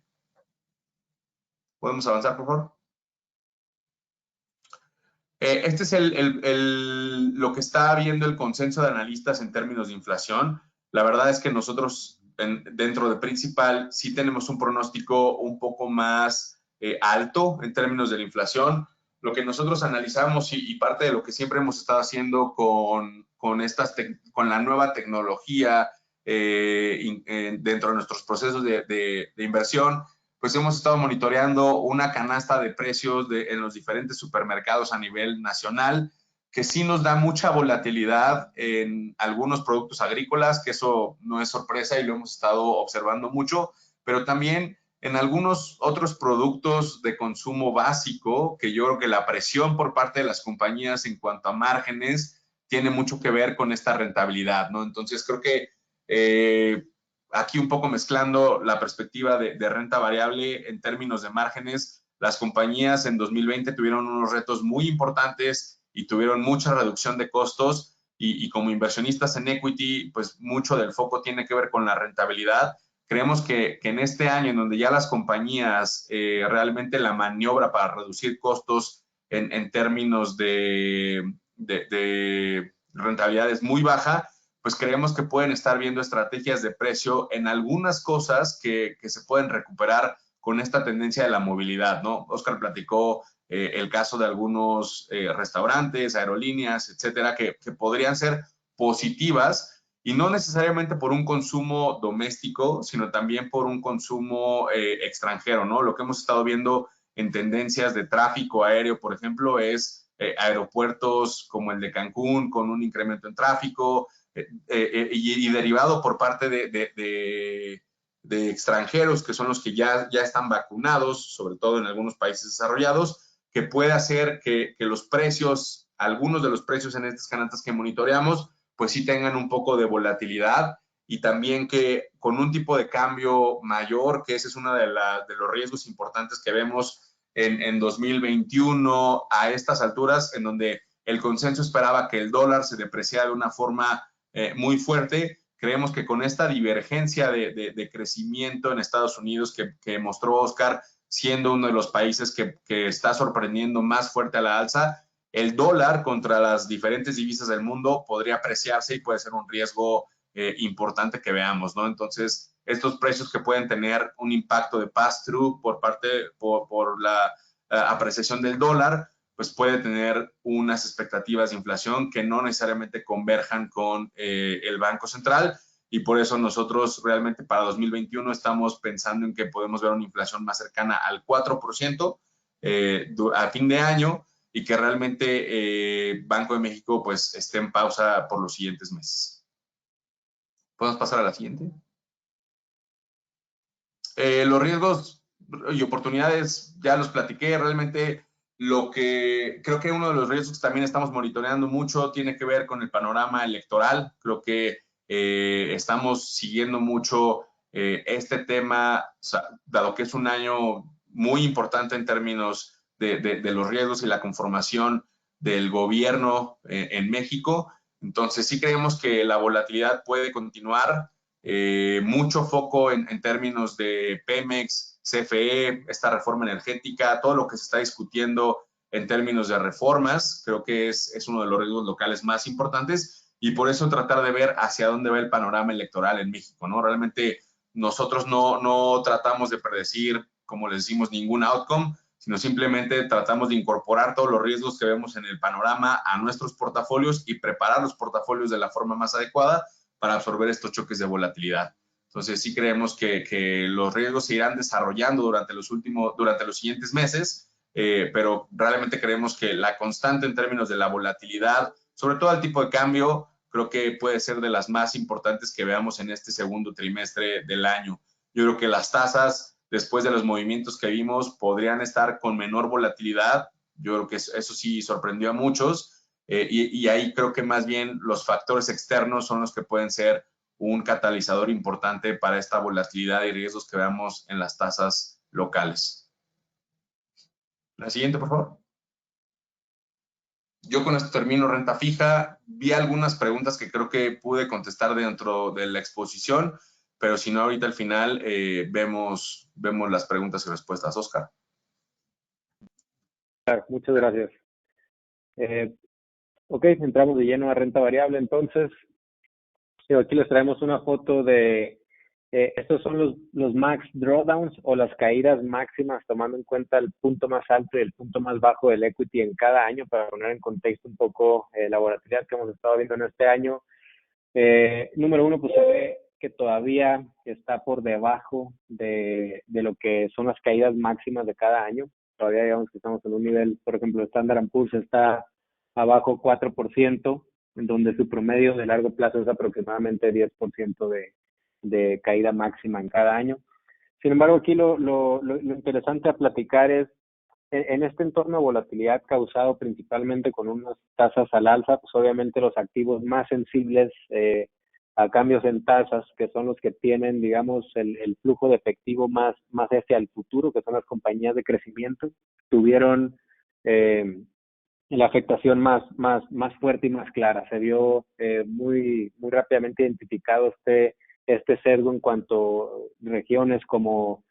¿Podemos avanzar, por favor? Este es lo que está viendo el consenso de analistas en términos de inflación. La verdad es que nosotros dentro de Principal sí tenemos un pronóstico un poco más alto en términos de la inflación. Lo que nosotros analizamos y parte de lo que siempre hemos estado haciendo con la nueva tecnología dentro de nuestros procesos de inversión, pues hemos estado monitoreando una canasta de precios en los diferentes supermercados a nivel nacional, que sí nos da mucha volatilidad en algunos productos agrícolas, que eso no es sorpresa y lo hemos estado observando mucho, pero también en algunos otros productos de consumo básico, que yo creo que la presión por parte de las compañías en cuanto a márgenes tiene mucho que ver con esta rentabilidad, ¿no? Entonces creo que aquí un poco mezclando la perspectiva de renta variable en términos de márgenes, las compañías en 2020 tuvieron unos retos muy importantes y tuvieron mucha reducción de costos y como inversionistas en equity, pues mucho del foco tiene que ver con la rentabilidad. Creemos que en este año, en donde ya las compañías realmente la maniobra para reducir costos en términos de rentabilidad es muy baja, pues creemos que pueden estar viendo estrategias de precio en algunas cosas que se pueden recuperar con esta tendencia de la movilidad, ¿no? Oscar platicó el caso de algunos restaurantes, aerolíneas, etcétera, que podrían ser positivas y no necesariamente por un consumo doméstico, sino también por un consumo extranjero, ¿no? Lo que hemos estado viendo en tendencias de tráfico aéreo, por ejemplo, es aeropuertos como el de Cancún con un incremento en tráfico y derivado por parte de extranjeros, que son los que ya están vacunados, sobre todo en algunos países desarrollados, que puede hacer que los precios, algunos de los precios en estas canastas que monitoreamos, pues sí tengan un poco de volatilidad y también que con un tipo de cambio mayor, que ese es uno de los riesgos importantes que vemos en 2021 a estas alturas, en donde el consenso esperaba que el dólar se depreciara de una forma muy fuerte. Creemos que con esta divergencia de crecimiento en Estados Unidos que mostró Oscar, siendo uno de los países que está sorprendiendo más fuerte a la alza, el dólar contra las diferentes divisas del mundo podría apreciarse y puede ser un riesgo importante que veamos, ¿no? Entonces, estos precios que pueden tener un impacto de pass-through por la apreciación del dólar, pues puede tener unas expectativas de inflación que no necesariamente converjan con el Banco Central, y por eso nosotros realmente para 2021 estamos pensando en que podemos ver una inflación más cercana al 4% a fin de año, y que realmente Banco de México pues esté en pausa por los siguientes meses. ¿Podemos pasar a la siguiente? Los riesgos y oportunidades ya los platiqué. Realmente lo que creo que uno de los riesgos que también estamos monitoreando mucho tiene que ver con el panorama electoral. Creo que estamos siguiendo mucho este tema, o sea, dado que es un año muy importante en términos de los riesgos y la conformación del gobierno en México. Entonces sí creemos que la volatilidad puede continuar. Mucho foco en términos de Pemex, CFE, esta reforma energética, todo lo que se está discutiendo en términos de reformas, creo que es uno de los riesgos locales más importantes, y por eso tratar de ver hacia dónde va el panorama electoral en México, ¿no? Realmente nosotros no tratamos de predecir, como les decimos, ningún outcome, sino simplemente tratamos de incorporar todos los riesgos que vemos en el panorama a nuestros portafolios y preparar los portafolios de la forma más adecuada para absorber estos choques de volatilidad. Entonces, sí creemos que los riesgos se irán desarrollando durante los siguientes meses, pero realmente creemos que la constante en términos de la volatilidad, sobre todo el tipo de cambio, creo que puede ser de las más importantes que veamos en este segundo trimestre del año. Yo creo que las tasas, después de los movimientos que vimos, podrían estar con menor volatilidad. Yo creo que eso sí sorprendió a muchos. Y ahí creo que más bien los factores externos son los que pueden ser un catalizador importante para esta volatilidad y riesgos que veamos en las tasas locales. La siguiente, por favor. Yo con esto termino renta fija. Vi algunas preguntas que creo que pude contestar dentro de la exposición, pero si no, ahorita al final vemos las preguntas y respuestas. Oscar. Claro, muchas gracias. Ok, entramos de lleno a renta variable. Entonces, aquí les traemos una foto de, estos son los max drawdowns o las caídas máximas, tomando en cuenta el punto más alto y el punto más bajo del equity en cada año, para poner en contexto un poco la volatilidad que hemos estado viendo en este año. Número uno, pues se ve que todavía está por debajo de lo que son las caídas máximas de cada año. Todavía digamos que estamos en un nivel, por ejemplo, el Standard & Poor's está abajo 4%, en donde su promedio de largo plazo es aproximadamente 10% de caída máxima en cada año. Sin embargo, aquí lo interesante a platicar es, en este entorno de volatilidad causado principalmente con unas tasas al alza, pues obviamente los activos más sensibles a cambios en tasas, que son los que tienen, digamos, el flujo de efectivo más hacia el futuro, que son las compañías de crecimiento, tuvieron la afectación más fuerte y más clara. Se vio muy rápidamente identificado este sesgo en cuanto a regiones como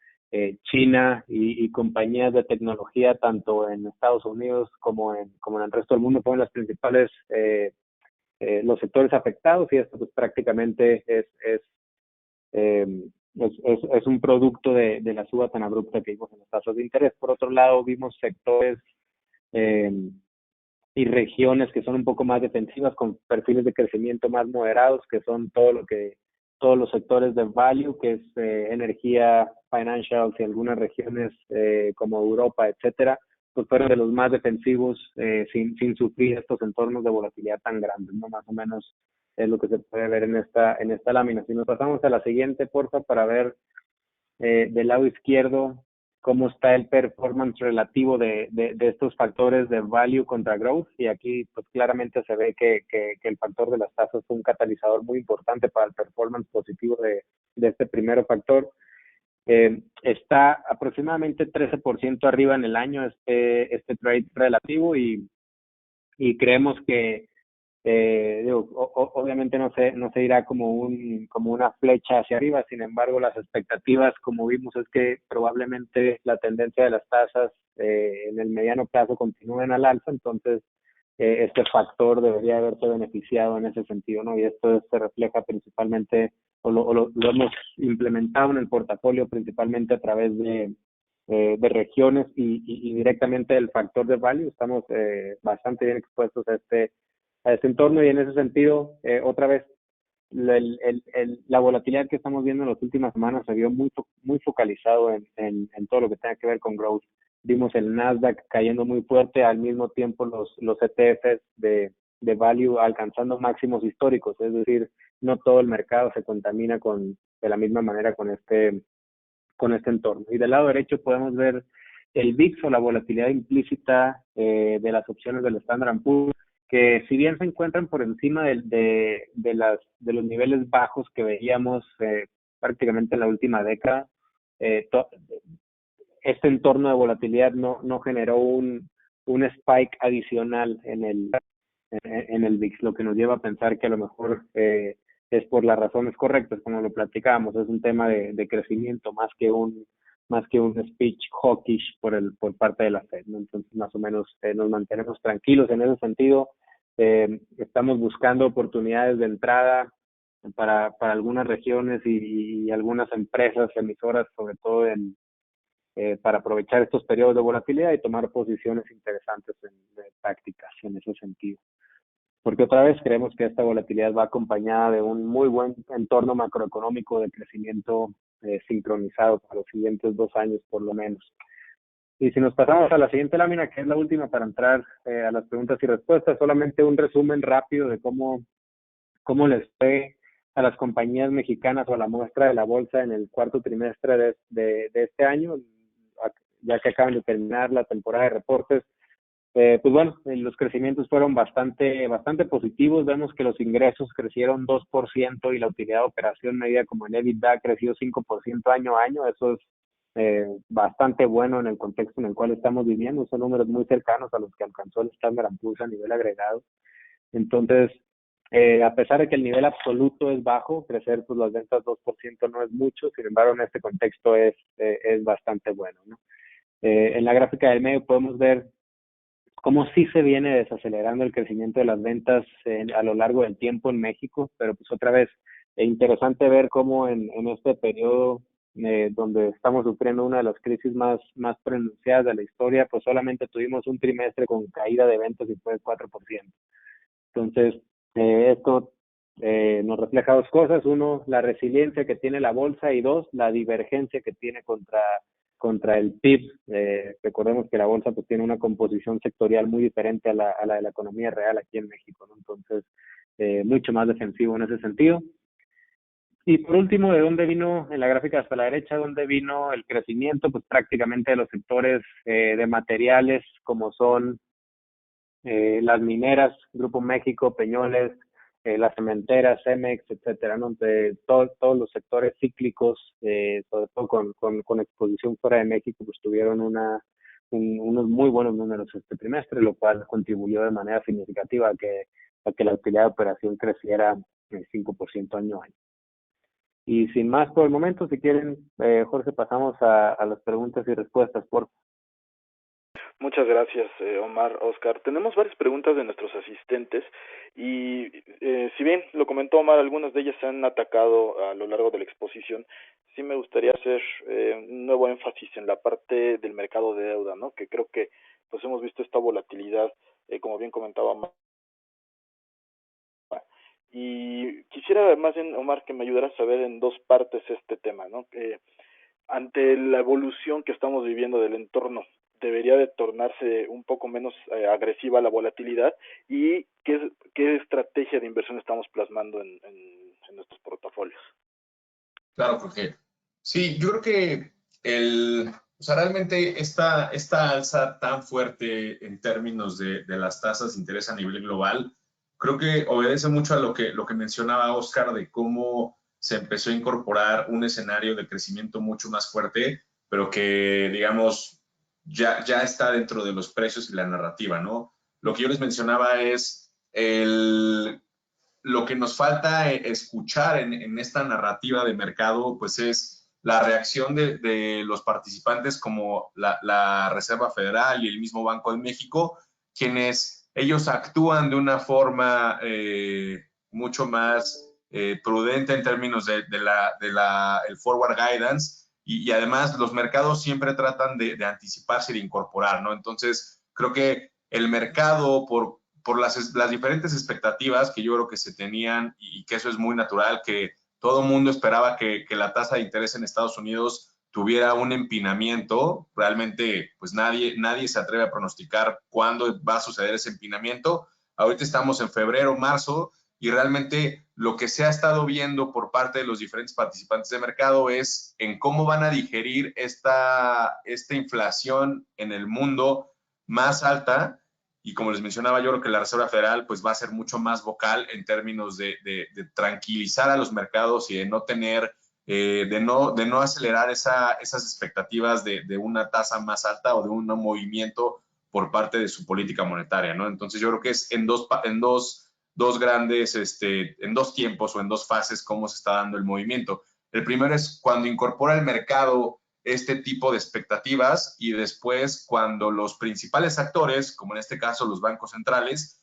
China y compañías de tecnología, tanto en Estados Unidos como en el resto del mundo, fueron las principales, los sectores afectados, y esto pues prácticamente es un producto de la suba tan abrupta que vimos en las tasas de interés. Por otro lado, vimos sectores y regiones que son un poco más defensivas con perfiles de crecimiento más moderados, que son todos los sectores de value, que es energía, financials y algunas regiones como Europa, etcétera, pues fueron de los más defensivos sin sufrir estos entornos de volatilidad tan grandes, ¿no? Más o menos es lo que se puede ver en esta lámina. Si nos pasamos a la siguiente, porfa, para ver del lado izquierdo cómo está el performance relativo de estos factores de value contra growth, y aquí pues claramente se ve que el factor de las tasas es un catalizador muy importante para el performance positivo de este primer factor. Está aproximadamente 13% arriba en el año este trade relativo, y creemos que obviamente no se irá como una flecha hacia arriba. Sin embargo, las expectativas, como vimos, es que probablemente la tendencia de las tasas en el mediano plazo continúen al alza. Entonces este factor debería haberse beneficiado en ese sentido, ¿no? Y esto se refleja principalmente, lo hemos implementado en el portafolio principalmente a través de regiones y directamente del factor de value. Estamos bastante bien expuestos a este entorno, y en ese sentido, otra vez, la volatilidad que estamos viendo en las últimas semanas se vio muy focalizado en todo lo que tenga que ver con growth. Vimos el Nasdaq cayendo muy fuerte, al mismo tiempo los ETFs de value alcanzando máximos históricos, es decir, no todo el mercado se contamina de la misma manera con este entorno. Y del lado derecho podemos ver el VIX, o la volatilidad implícita de las opciones del Standard & Poor's, que si bien se encuentran por encima de los niveles bajos que veíamos prácticamente en la última década, este entorno de volatilidad no generó un spike adicional en el VIX, lo que nos lleva a pensar que a lo mejor es por las razones correctas, como lo platicábamos. Es un tema de crecimiento más que un speech hawkish por parte de la Fed, ¿no? Entonces, más o menos nos mantenemos tranquilos en ese sentido. Estamos buscando oportunidades de entrada para algunas regiones y algunas empresas emisoras, sobre todo para aprovechar estos periodos de volatilidad y tomar posiciones interesantes de tácticas en ese sentido. Porque otra vez creemos que esta volatilidad va acompañada de un muy buen entorno macroeconómico de crecimiento sincronizado para los siguientes 2 años por lo menos. Y si nos pasamos a la siguiente lámina, que es la última para entrar a las preguntas y respuestas, solamente un resumen rápido de cómo les fue a las compañías mexicanas o a la muestra de la bolsa en el cuarto trimestre de este año, ya que acaban de terminar la temporada de reportes. Pues bueno, los crecimientos fueron bastante positivos. Vemos que los ingresos crecieron 2% y la utilidad de operación medida como el EBITDA creció 5% año a año. Eso es bastante bueno en el contexto en el cual estamos viviendo. Son números muy cercanos a los que alcanzó el Standard & Poor's a nivel agregado. Entonces, a pesar de que el nivel absoluto es bajo, crecer pues las ventas 2% no es mucho. Sin embargo, en este contexto es bastante bueno, ¿no? En la gráfica del medio podemos ver cómo sí se viene desacelerando el crecimiento de las ventas a lo largo del tiempo en México, pero pues otra vez, es interesante ver cómo en este periodo donde estamos sufriendo una de las crisis más pronunciadas de la historia, pues solamente tuvimos un trimestre con caída de ventas y fue 4%. Entonces, esto nos refleja 2 cosas. 1, la resiliencia que tiene la bolsa, y 2, la divergencia que tiene contra el PIB. Recordemos que la bolsa pues tiene una composición sectorial muy diferente a la de la economía real aquí en México, ¿no? Entonces, mucho más defensivo en ese sentido. Y por último, ¿de dónde vino, en la gráfica hasta la derecha, dónde vino el crecimiento? Pues prácticamente de los sectores de materiales, como son las mineras, Grupo México, Peñoles, las cementeras, Cemex, etcétera, ¿no? De todos los sectores cíclicos, sobre todo con exposición fuera de México, pues tuvieron unos muy buenos números este trimestre, lo cual contribuyó de manera significativa a que la utilidad de operación creciera 5% año a año. Y sin más por el momento, si quieren, Jorge, pasamos a las preguntas y respuestas, por favor. Muchas gracias, Omar, Oscar. Tenemos varias preguntas de nuestros asistentes y si bien lo comentó Omar, algunas de ellas se han atacado a lo largo de la exposición. Sí me gustaría hacer un nuevo énfasis en la parte del mercado de deuda, ¿no? Que creo que pues hemos visto esta volatilidad como bien comentaba Omar. Y quisiera más bien, Omar, que me ayudaras a ver en dos partes este tema, ¿no? Ante la evolución que estamos viviendo del entorno, debería de tornarse un poco menos agresiva la volatilidad, y qué estrategia de inversión estamos plasmando en nuestros portafolios. Claro, porque sí, yo creo que o sea, realmente esta alza tan fuerte en términos de las tasas de interés a nivel global, creo que obedece mucho a lo que mencionaba Oscar de cómo se empezó a incorporar un escenario de crecimiento mucho más fuerte, pero que, digamos, ya está dentro de los precios y la narrativa, ¿no? Lo que yo les mencionaba es lo que nos falta escuchar en esta narrativa de mercado, pues es la reacción de los participantes como la Reserva Federal y el mismo Banco de México, quienes ellos actúan de una forma mucho más prudente en términos de el forward guidance, y además los mercados siempre tratan de anticiparse y de incorporar, ¿no? Entonces, creo que el mercado, por las diferentes expectativas que yo creo que se tenían, y que eso es muy natural, que todo el mundo esperaba que la tasa de interés en Estados Unidos tuviera un empinamiento. Realmente, pues nadie se atreve a pronosticar cuándo va a suceder ese empinamiento. Ahorita estamos en febrero, marzo, y realmente lo que se ha estado viendo por parte de los diferentes participantes de mercado es en cómo van a digerir esta inflación en el mundo más alta. Y como les mencionaba, yo creo que la Reserva Federal pues va a ser mucho más vocal en términos de tranquilizar a los mercados y de no tener, de no acelerar esas expectativas de una tasa más alta o de un movimiento por parte de su política monetaria, ¿no? Entonces yo creo que es en dos grandes, en dos tiempos o en dos fases cómo se está dando el movimiento. El primero es cuando incorpora el mercado este tipo de expectativas, y después cuando los principales actores, como en este caso los bancos centrales,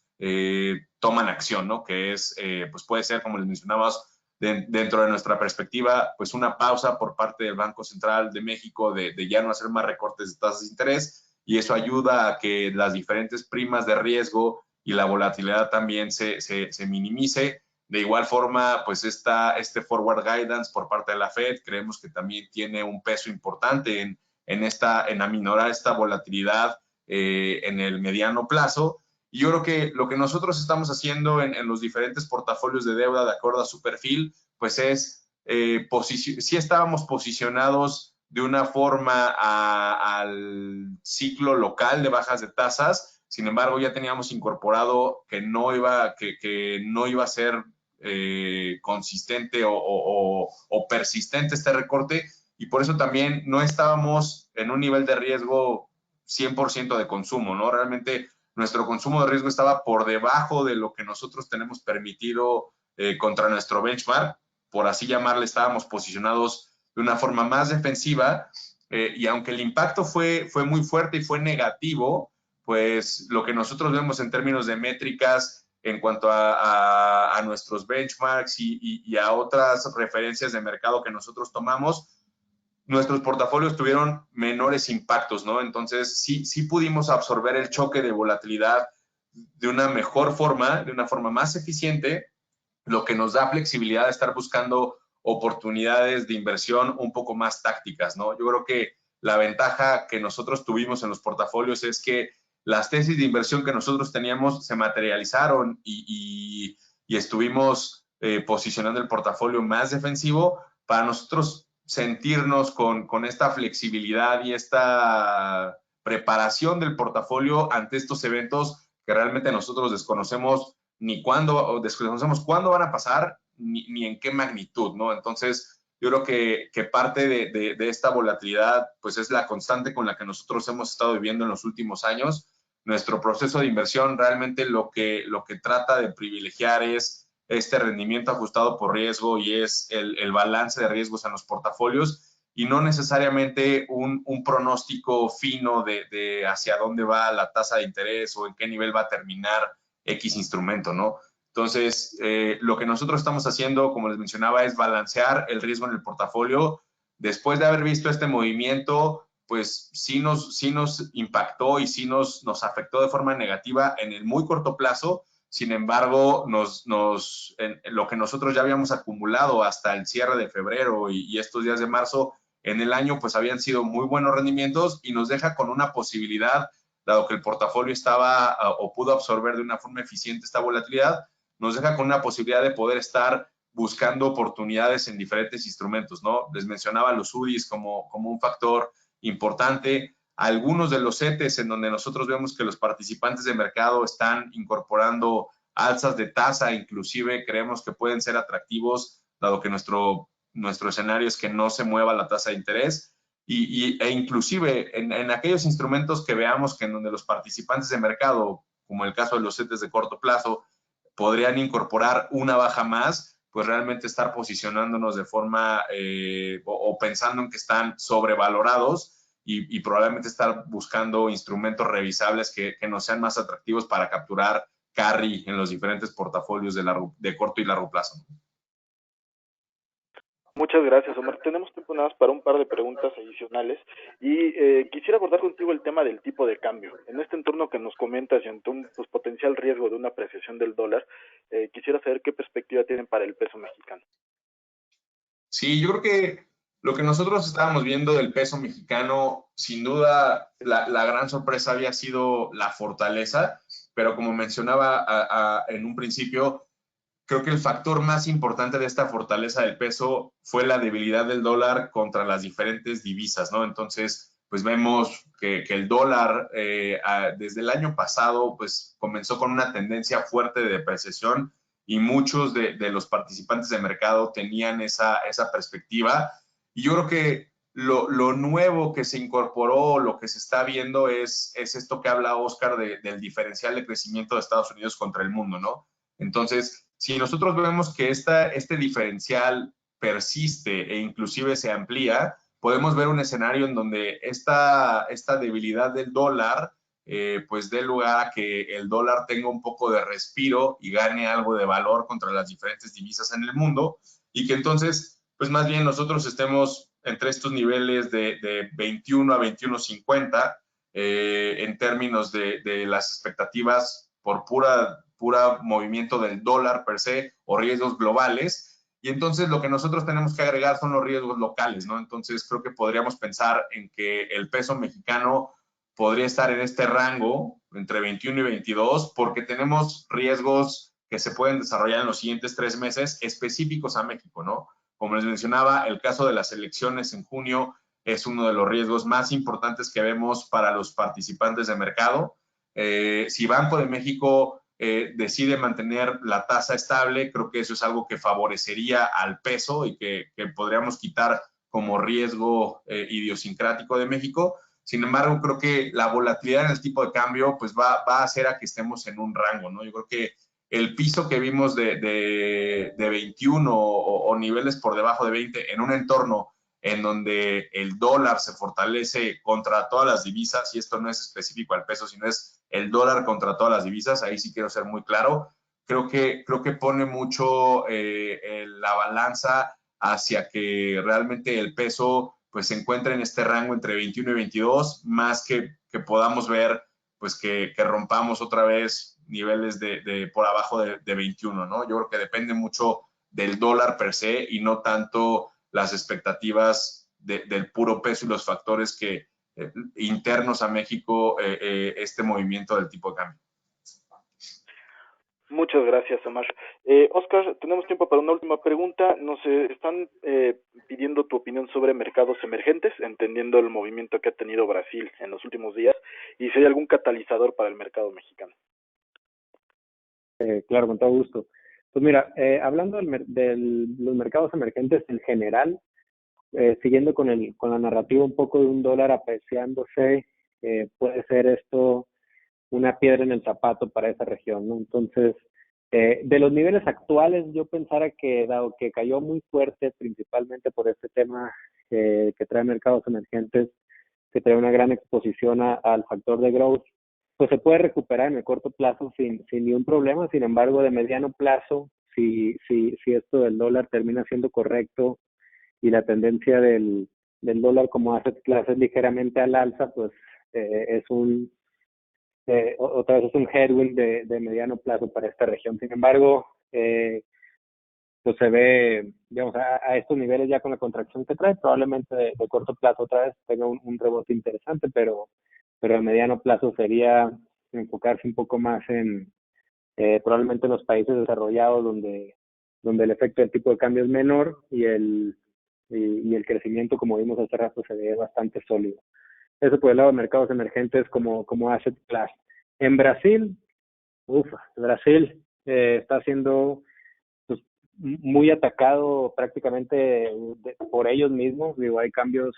toman acción, ¿no? Que es, pues puede ser, como les mencionamos, dentro de nuestra perspectiva, pues una pausa por parte del Banco Central de México de ya no hacer más recortes de tasas de interés, y eso ayuda a que las diferentes primas de riesgo y la volatilidad también se minimice. De igual forma, pues este forward guidance por parte de la Fed creemos que también tiene un peso importante en aminorar esta volatilidad en el mediano plazo. Y yo creo que lo que nosotros estamos haciendo en los diferentes portafolios de deuda de acuerdo a su perfil, pues es, sí estábamos posicionados de una forma al ciclo local de bajas de tasas. Sin embargo, ya teníamos incorporado que no iba a ser consistente o persistente este recorte, y por eso también no estábamos en un nivel de riesgo 100% de consumo, ¿no? Realmente nuestro consumo de riesgo estaba por debajo de lo que nosotros tenemos permitido contra nuestro benchmark, por así llamarle. Estábamos posicionados de una forma más defensiva, y aunque el impacto fue muy fuerte y fue negativo, pues lo que nosotros vemos en términos de métricas en cuanto a nuestros benchmarks y a otras referencias de mercado que nosotros tomamos, nuestros portafolios tuvieron menores impactos, ¿no? Entonces, sí pudimos absorber el choque de volatilidad de una mejor forma, de una forma más eficiente, lo que nos da flexibilidad de estar buscando oportunidades de inversión un poco más tácticas, ¿no? Yo creo que la ventaja que nosotros tuvimos en los portafolios es que las tesis de inversión que nosotros teníamos se materializaron y estuvimos posicionando el portafolio más defensivo para nosotros sentirnos con esta flexibilidad y esta preparación del portafolio ante estos eventos que realmente nosotros desconocemos cuándo van a pasar, ni en qué magnitud, ¿no? Entonces, yo creo que parte de esta volatilidad, pues es la constante con la que nosotros hemos estado viviendo en los últimos años. Nuestro proceso de inversión realmente lo que trata de privilegiar es este rendimiento ajustado por riesgo, y es el balance de riesgos en los portafolios, y no necesariamente un pronóstico fino de hacia dónde va la tasa de interés o en qué nivel va a terminar X instrumento, ¿no? Entonces, lo que nosotros estamos haciendo, como les mencionaba, es balancear el riesgo en el portafolio. Después de haber visto este movimiento, pues sí nos impactó y sí nos afectó de forma negativa en el muy corto plazo. Sin embargo, en lo que nosotros ya habíamos acumulado hasta el cierre de febrero y estos días de marzo en el año, pues habían sido muy buenos rendimientos y nos deja con una posibilidad, dado que el portafolio estaba o pudo absorber de una forma eficiente esta volatilidad, nos deja con una posibilidad de poder estar buscando oportunidades en diferentes instrumentos, ¿no? Les mencionaba los UDIs como un factor importante, algunos de los CETES en donde nosotros vemos que los participantes de mercado están incorporando alzas de tasa, inclusive creemos que pueden ser atractivos, dado que nuestro escenario es que no se mueva la tasa de interés, e inclusive en aquellos instrumentos que veamos que en donde los participantes de mercado, como el caso de los CETES de corto plazo, podrían incorporar una baja más, pues realmente estar posicionándonos de forma o pensando en que están sobrevalorados y probablemente estar buscando instrumentos revisables que nos sean más atractivos para capturar carry en los diferentes portafolios de corto y largo plazo. Muchas gracias, Omar. Tenemos tiempo nada más para un par de preguntas adicionales y quisiera abordar contigo el tema del tipo de cambio. En este entorno que nos comentas y ante un potencial riesgo de una apreciación del dólar, quisiera saber qué perspectiva tienen para el peso mexicano. Sí, yo creo que lo que nosotros estábamos viendo del peso mexicano, sin duda, la gran sorpresa había sido la fortaleza, pero como mencionaba en un principio, creo que el factor más importante de esta fortaleza del peso fue la debilidad del dólar contra las diferentes divisas, ¿no? Entonces, pues vemos que el dólar desde el año pasado, pues comenzó con una tendencia fuerte de depreciación y muchos de los participantes de mercado tenían esa perspectiva. Y yo creo que lo nuevo que se incorporó, lo que se está viendo es esto que habla Oscar del diferencial de crecimiento de Estados Unidos contra el mundo, ¿no? Entonces, si nosotros vemos que este diferencial persiste e inclusive se amplía, podemos ver un escenario en donde esta debilidad del dólar pues dé lugar a que el dólar tenga un poco de respiro y gane algo de valor contra las diferentes divisas en el mundo y que entonces, pues más bien nosotros estemos entre estos niveles de 21 a 21.50 en términos de las expectativas por pura movimiento del dólar per se o riesgos globales. Y entonces lo que nosotros tenemos que agregar son los riesgos locales, ¿no? Entonces creo que podríamos pensar en que el peso mexicano podría estar en este rango entre 21 y 22 porque tenemos riesgos que se pueden desarrollar en los siguientes 3 meses específicos a México, ¿no? Como les mencionaba, el caso de las elecciones en junio es uno de los riesgos más importantes que vemos para los participantes de mercado. Si Banco de México decide mantener la tasa estable, creo que eso es algo que favorecería al peso y que podríamos quitar como riesgo idiosincrático de México. Sin embargo, creo que la volatilidad en el tipo de cambio pues va a hacer a que estemos en un rango, ¿no? Yo creo que el piso que vimos de 21 o niveles por debajo de 20 en un entorno en donde el dólar se fortalece contra todas las divisas, y esto no es específico al peso, sino es el dólar contra todas las divisas, ahí sí quiero ser muy claro, creo que pone mucho la balanza hacia que realmente el peso pues se encuentre en este rango entre 21 y 22, más que podamos ver pues que rompamos otra vez niveles de por abajo de 21, ¿no? Yo creo que depende mucho del dólar per se y no tanto las expectativas del puro peso y los factores que internos a México este movimiento del tipo de cambio. Muchas gracias, Omar. Oscar, tenemos tiempo para una última pregunta. Nos están pidiendo tu opinión sobre mercados emergentes, entendiendo el movimiento que ha tenido Brasil en los últimos días y si hay algún catalizador para el mercado mexicano. Claro, con todo gusto. Pues mira, hablando de los mercados emergentes en general, siguiendo con la narrativa un poco de un dólar apreciándose, puede ser esto una piedra en el zapato para esa región, ¿no? Entonces, de los niveles actuales, yo pensara que dado que cayó muy fuerte, principalmente por este tema que trae mercados emergentes, que trae una gran exposición al factor de growth, pues se puede recuperar en el corto plazo sin ningún problema. Sin embargo, de mediano plazo, si esto del dólar termina siendo correcto y la tendencia del del dólar como asset class es ligeramente al alza, pues es otra vez es un headwind de mediano plazo para esta región. Sin embargo, pues se ve, digamos, a estos niveles ya con la contracción que trae, probablemente de corto plazo otra vez tenga un rebote interesante, pero a mediano plazo sería enfocarse un poco más en probablemente en los países desarrollados donde el efecto del tipo de cambio es menor y el crecimiento, como vimos hace rato, se ve bastante sólido. Eso por el lado de mercados emergentes como asset class. En Brasil, Brasil está siendo pues, muy atacado prácticamente por ellos mismos. Digo, hay cambios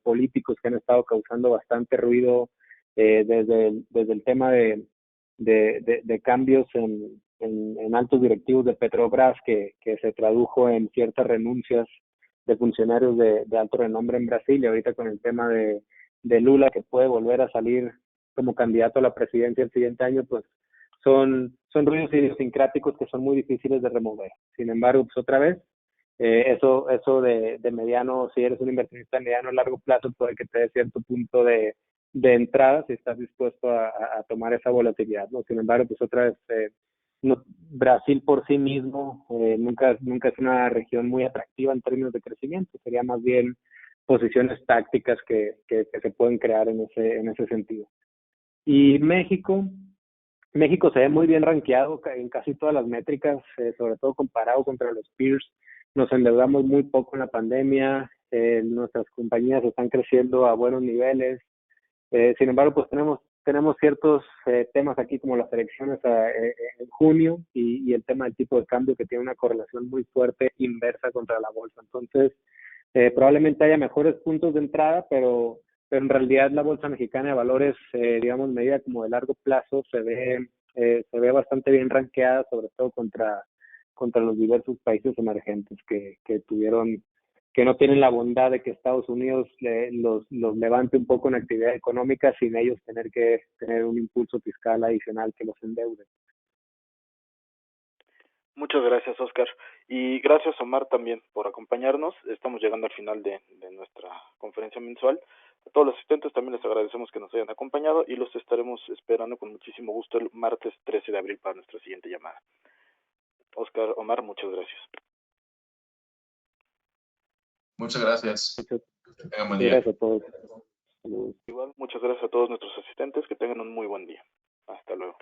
políticos que han estado causando bastante ruido desde el tema de cambios en altos directivos de Petrobras que se tradujo en ciertas renuncias de funcionarios de alto renombre en Brasil, y ahorita con el tema de Lula, que puede volver a salir como candidato a la presidencia el siguiente año, pues son ruidos idiosincráticos que son muy difíciles de remover. Sin embargo, pues otra vez, eso de mediano, si eres un inversionista de mediano a largo plazo, puede que te dé cierto punto de entrada si estás dispuesto a tomar esa volatilidad, ¿no? Sin embargo, pues otra vez, no, Brasil por sí mismo nunca es una región muy atractiva en términos de crecimiento, sería más bien posiciones tácticas que se pueden crear en ese sentido. Y México se ve muy bien rankeado en casi todas las métricas, sobre todo comparado contra los peers. Nos endeudamos muy poco en la pandemia, nuestras compañías están creciendo a buenos niveles. Sin embargo, pues tenemos ciertos temas aquí como las elecciones en junio y el tema del tipo de cambio que tiene una correlación muy fuerte inversa contra la bolsa. Entonces, probablemente haya mejores puntos de entrada, pero en realidad la bolsa mexicana de valores, digamos, medida como de largo plazo, se ve bastante bien rankeada, sobre todo contra los diversos países emergentes que no tienen la bondad de que Estados Unidos los levante un poco en actividad económica sin ellos tener que tener un impulso fiscal adicional que los endeude. Muchas gracias, Oscar. Y gracias, Omar, también por acompañarnos. Estamos llegando al final de nuestra conferencia mensual. A todos los asistentes también les agradecemos que nos hayan acompañado y los estaremos esperando con muchísimo gusto el martes 13 de abril para nuestra siguiente llamada. Oscar, Omar, muchas gracias. Muchas gracias. Tengan buen día. Gracias a todos. Igual, muchas gracias a todos nuestros asistentes. Que tengan un muy buen día. Hasta luego.